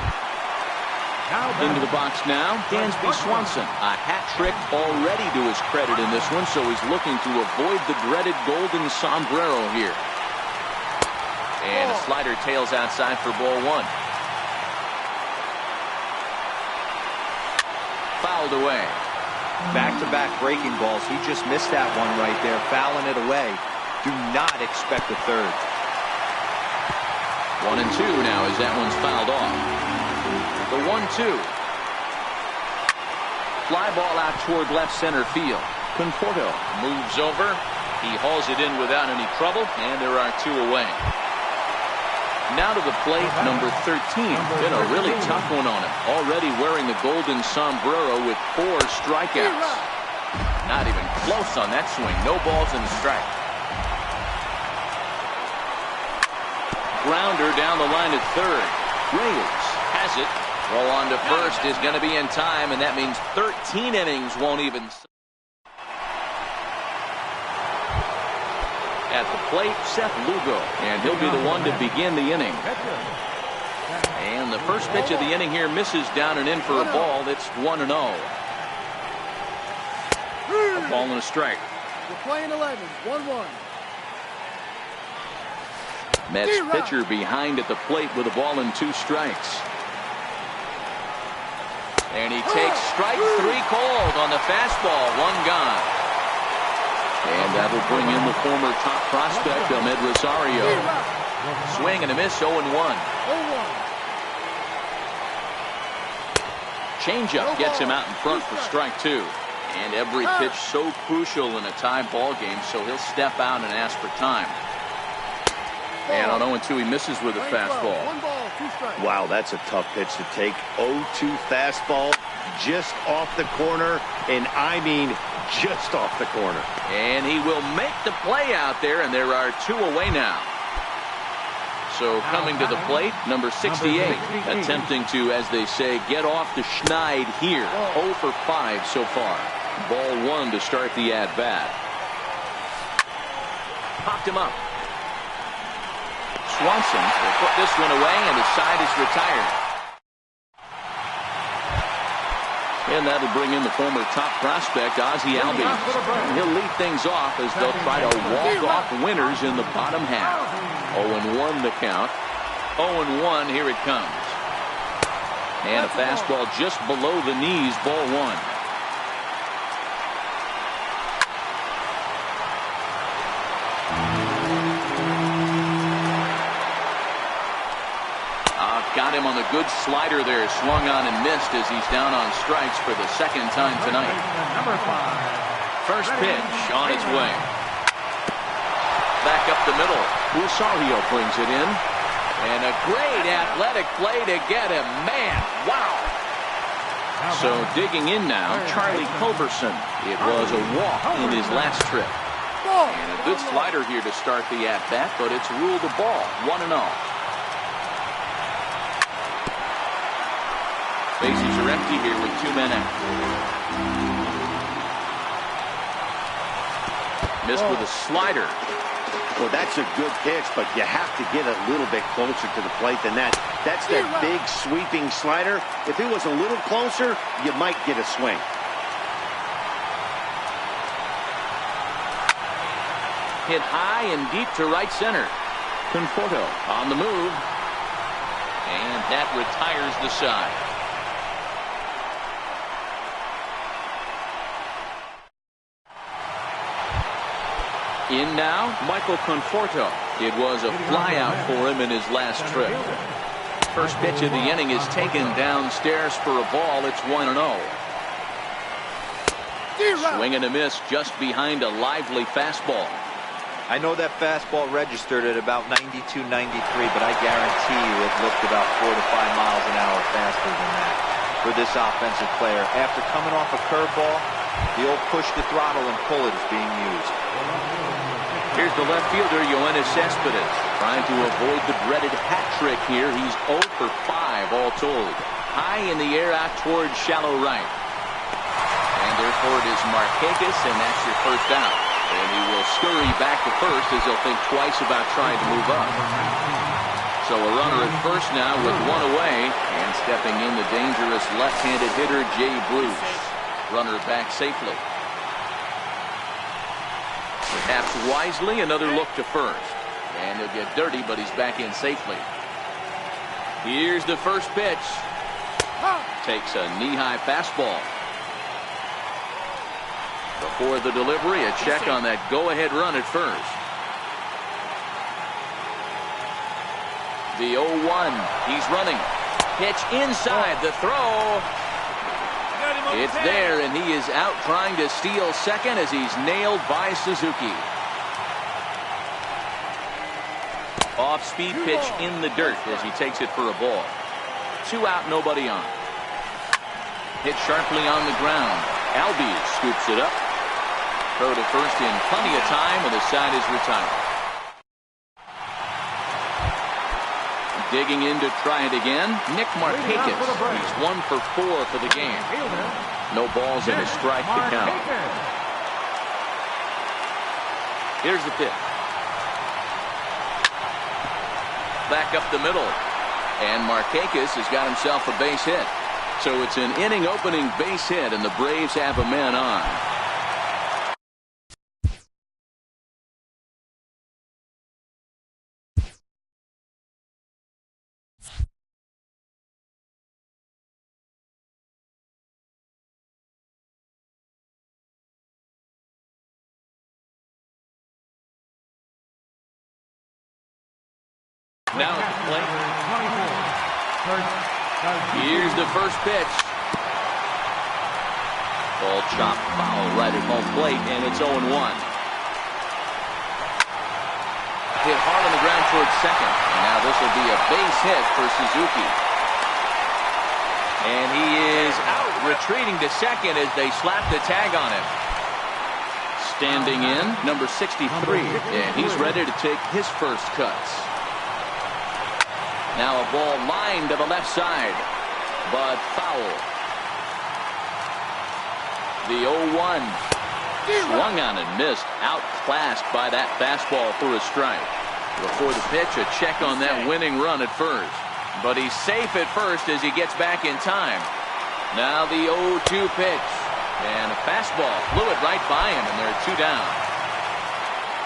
Into the box now, Dansby Swanson. A hat trick already to his credit in this one, so he's looking to avoid the dreaded golden sombrero here. And a slider tails outside for ball one. Fouled away. Back-to-back breaking balls. He just missed that one right there, fouling it away. Do not expect a third. 1-2 now as that one's fouled off. The 1-2. Fly ball out toward left center field. Conforto moves over. He hauls it in without any trouble, and there are two away. Now to the plate, number 13. Been a really tough one on him. Already wearing the golden sombrero with 4 strikeouts. Not even close on that swing. No balls and a strike. Grounder down the line at third. Reyes has it. Throw on to first is going to be in time, and that means 13 innings won't even. At the plate, Seth Lugo, and he'll be the one to begin the inning. And the first pitch of the inning here misses down and in for a ball. It's 1-0. A ball and a strike. We're playing 11, 1-1. Mets pitcher behind at the plate with a ball and 2 strikes. And he takes strike 3 called on the fastball. 1 gone. And that'll bring in the former top prospect, Ahmed Rosario. Swing and a miss, 0-1. Changeup gets him out in front for strike 2. And every pitch so crucial in a tie ball game, so he'll step out and ask for time. And on 0-2, he misses with a fastball. Wow, that's a tough pitch to take. 0-2 fastball just off the corner, and I mean just off the corner. And he will make the play out there, and there are 2 away now. So coming to the plate, number 68, attempting to, as they say, get off the schneid here. 0 for 5 so far. Ball 1 to start the at-bat. Popped him up. Swanson will put this one away, and his side is retired. And that'll bring in the former top prospect, Ozzie Albies. He'll lead things off as they'll try to walk off winners in the bottom half. 0-1 the count. 0-1, here it comes. And a fastball just below the knees, ball 1. Got him on the good slider there, swung on and missed as he's down on strikes for the 2nd time tonight. First pitch on its way. Back up the middle. Rosario brings it in. And a great athletic play to get him. Man, wow. So digging in now, Charlie Culberson. It was a walk in his last trip. And a good slider here to start the at-bat, but it's ruled a ball. 1-0. Bases are empty here with 2 men out. Missed with a slider. Well, that's a good pitch, but you have to get a little bit closer to the plate than that. That's that big sweeping slider. If it was a little closer, you might get a swing. Hit high and deep to right center. Conforto on the move. And that retires the side. In now, Michael Conforto. It was a flyout for him in his last trip. First pitch of the inning is taken downstairs for a ball. It's 1-0. Swing and a miss just behind a lively fastball. I know that fastball registered at about 92, 93, but I guarantee you it looked about 4 to 5 miles an hour faster than that for this offensive player. After coming off a curveball, the old push the throttle and pull it is being used. Here's the left fielder, Yoenis Cespedes, trying to avoid the dreaded hat trick here. He's 0 for 5 all told. High in the air out towards shallow right. And therefore it is Markakis, and that's your first out. And he will scurry back to first as he'll think twice about trying to move up. So a runner at first now with 1 away, and stepping in the dangerous left-handed hitter Jay Bruce. Runner back safely. Perhaps wisely, another look to first. And he'll get dirty, but he's back in safely. Here's the first pitch. Takes a knee-high fastball. Before the delivery, a check on that go-ahead run at first. The 0-1. He's running. Pitch inside the throw. It's there, and he is out trying to steal second as he's nailed by Suzuki. Off-speed pitch in the dirt as he takes it for a ball. 2 out, nobody on. Hit sharply on the ground. Albies scoops it up. Throw to first in plenty of time, and the side is retired. Digging in to try it again, Nick Markakis. He's 1 for 4 for the game. No balls and a strike to count. Here's the pitch. Back up the middle. And Markakis has got himself a base hit. So it's an inning opening base hit, and the Braves have a man on. Now at the plate. Here's the first pitch. Ball chopped foul right at home plate, and it's 0-1. Hit hard on the ground towards second. And now this will be a base hit for Suzuki. And he is out, retreating to second as they slap the tag on him. Standing in, number 63, and he's ready to take his first cuts. Now a ball lined to the left side, but foul. The 0-1. Swung on and missed, outclassed by that fastball for a strike. Before the pitch, a check on that winning run at first. But he's safe at first as he gets back in time. Now the 0-2 pitch. And a fastball flew it right by him, and there are 2 down.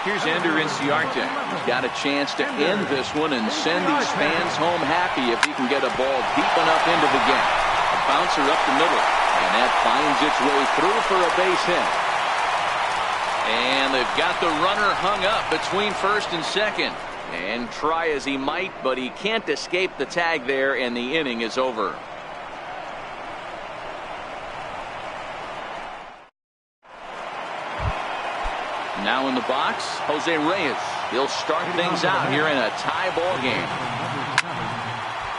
Here's Ender Inciarte. He's got a chance to end this one and send these fans home happy if he can get a ball deep enough into the gap. A bouncer up the middle, and that finds its way through for a base hit. And they've got the runner hung up between first and second. And try as he might, but he can't escape the tag there, and the inning is over. Now in the box, Jose Reyes. He'll start things out here in a tie ball game.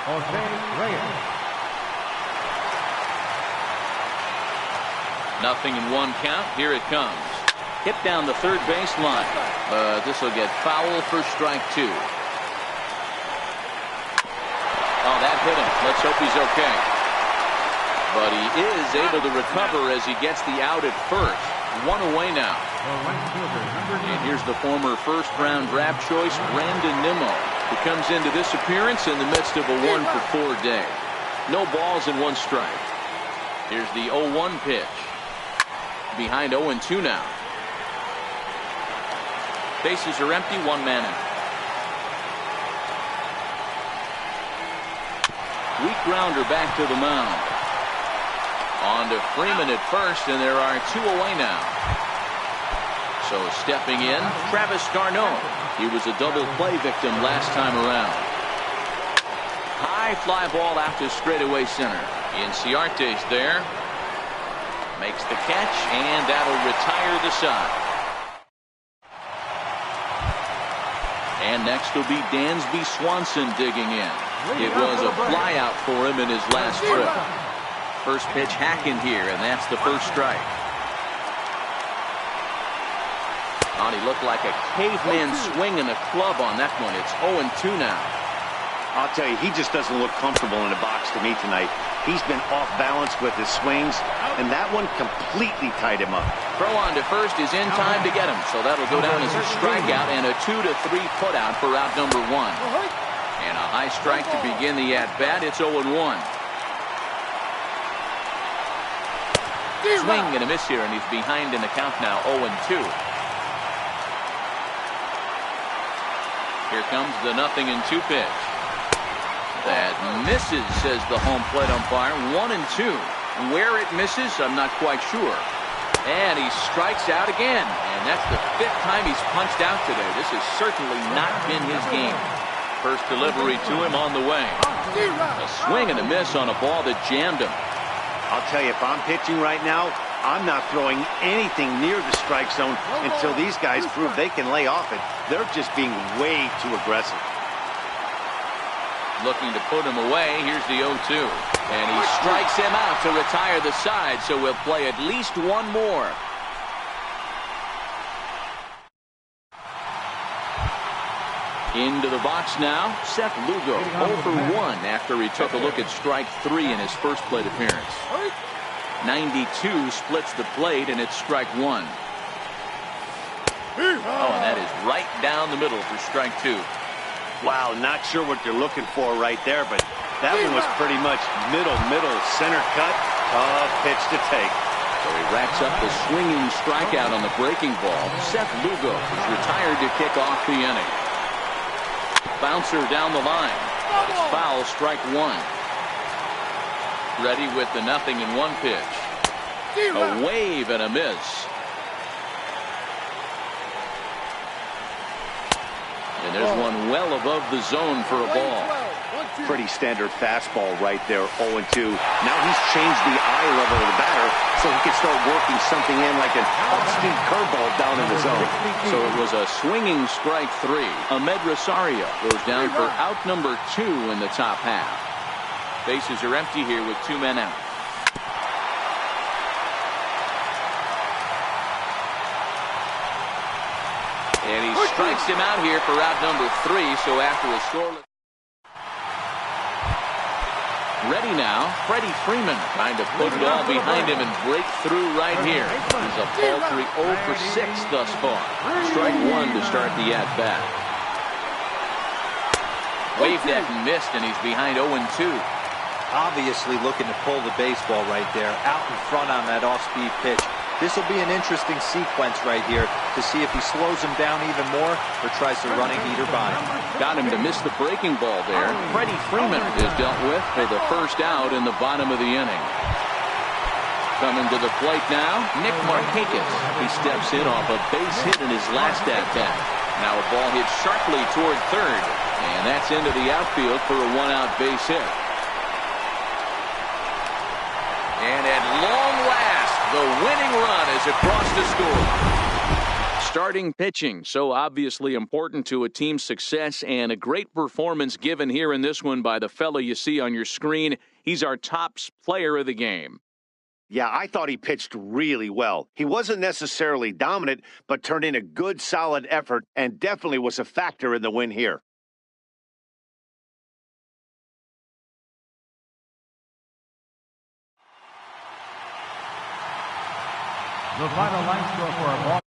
Jose Reyes. Nothing in 1 count. Here it comes. Hit down the third base line. This will get foul for strike 2. Oh, that hit him. Let's hope he's okay. But he is able to recover as he gets the out at first. one away now. And here's the former first-round draft choice, Brandon Nimmo, who comes into this appearance in the midst of a 1-for-4 day. No balls and 1 strike. Here's the 0-1 pitch. Behind 0-2 now. Bases are empty, 1 man out. Weak grounder back to the mound. On to Freeman at first, and there are 2 away now. So stepping in, Travis d'Arnaud. He was a double play victim last time around. High fly ball out to straightaway center. Inciarte's there. Makes the catch, and that'll retire the side. And next will be Dansby Swanson digging in. It was a flyout for him in his last trip. First pitch hacking here, and that's the first strike. Oh, he looked like a caveman swinging a club on that one. It's 0-2 now. I'll tell you, he just doesn't look comfortable in the box to me tonight. He's been off balance with his swings, and that one completely tied him up. Throw on to first is in time to get him, so that'll go down as a strikeout and a 2-3 putout for out number 1. And a high strike to begin the at-bat. It's 0-1. Swing and a miss here, and he's behind in the count now, 0-2. Here comes the 0-2 pitch. That misses, says the home plate umpire. 1-2. Where it misses, I'm not quite sure. And he strikes out again. And that's the 5th time he's punched out today. This has certainly not been his game. First delivery to him on the way. A swing and a miss on a ball that jammed him. I'll tell you, if I'm pitching right now, I'm not throwing anything near the strike zone until these guys prove they can lay off it. They're just being way too aggressive. Looking to put him away. Here's the 0-2. And he strikes him out to retire the side, so we'll play at least 1 more. Into the box now, Seth Lugo, 0 for 1 after he took a look at strike 3 in his first plate appearance. 92 splits the plate, and it's strike 1. Oh, and that is right down the middle for strike 2. Wow, not sure what they're looking for right there, but that one was pretty much middle, center cut. Pitch to take. So he racks up the swinging strikeout on the breaking ball. Seth Lugo is retired to kick off the inning. Bouncer down the line. It's foul, strike 1. Ready with the 0-1 pitch. A wave and a miss. And there's one well above the zone for a ball. Pretty standard fastball right there, 0-2. Now he's changed the eye level of the batter so he can start working something in like an off-speed curveball down in the zone. So it was a swinging strike 3. Ahmed Rosario goes down for out number 2 in the top half. Bases are empty here with 2 men out. And he strikes him out here for out number 3. So after a scoreless. Ready now, Freddie Freeman trying to put it all behind him and break through right here. He's a paltry 0 for 6 thus far. Strike 1 to start the at-bat. Waved at and missed, and he's behind 0-2. Obviously looking to pull the baseball right there, out in front on that off-speed pitch. This will be an interesting sequence right here to see if he slows him down even more or tries to run a heater by him. Got him to miss the breaking ball there. Freddie Freeman is dealt with for the first out in the bottom of the inning. Coming to the plate now, Nick Markakis. He steps in off a base hit in his last at-bat. Now a ball hit sharply toward third, and that's into the outfield for a 1-out base hit. And at long last, the winning run is across the score. Starting pitching, so obviously important to a team's success, and a great performance given here in this one by the fella you see on your screen. He's our top player of the game. Yeah, I thought he pitched really well. He wasn't necessarily dominant, but turned in a good, solid effort and definitely was a factor in the win here. The final line score for our ball.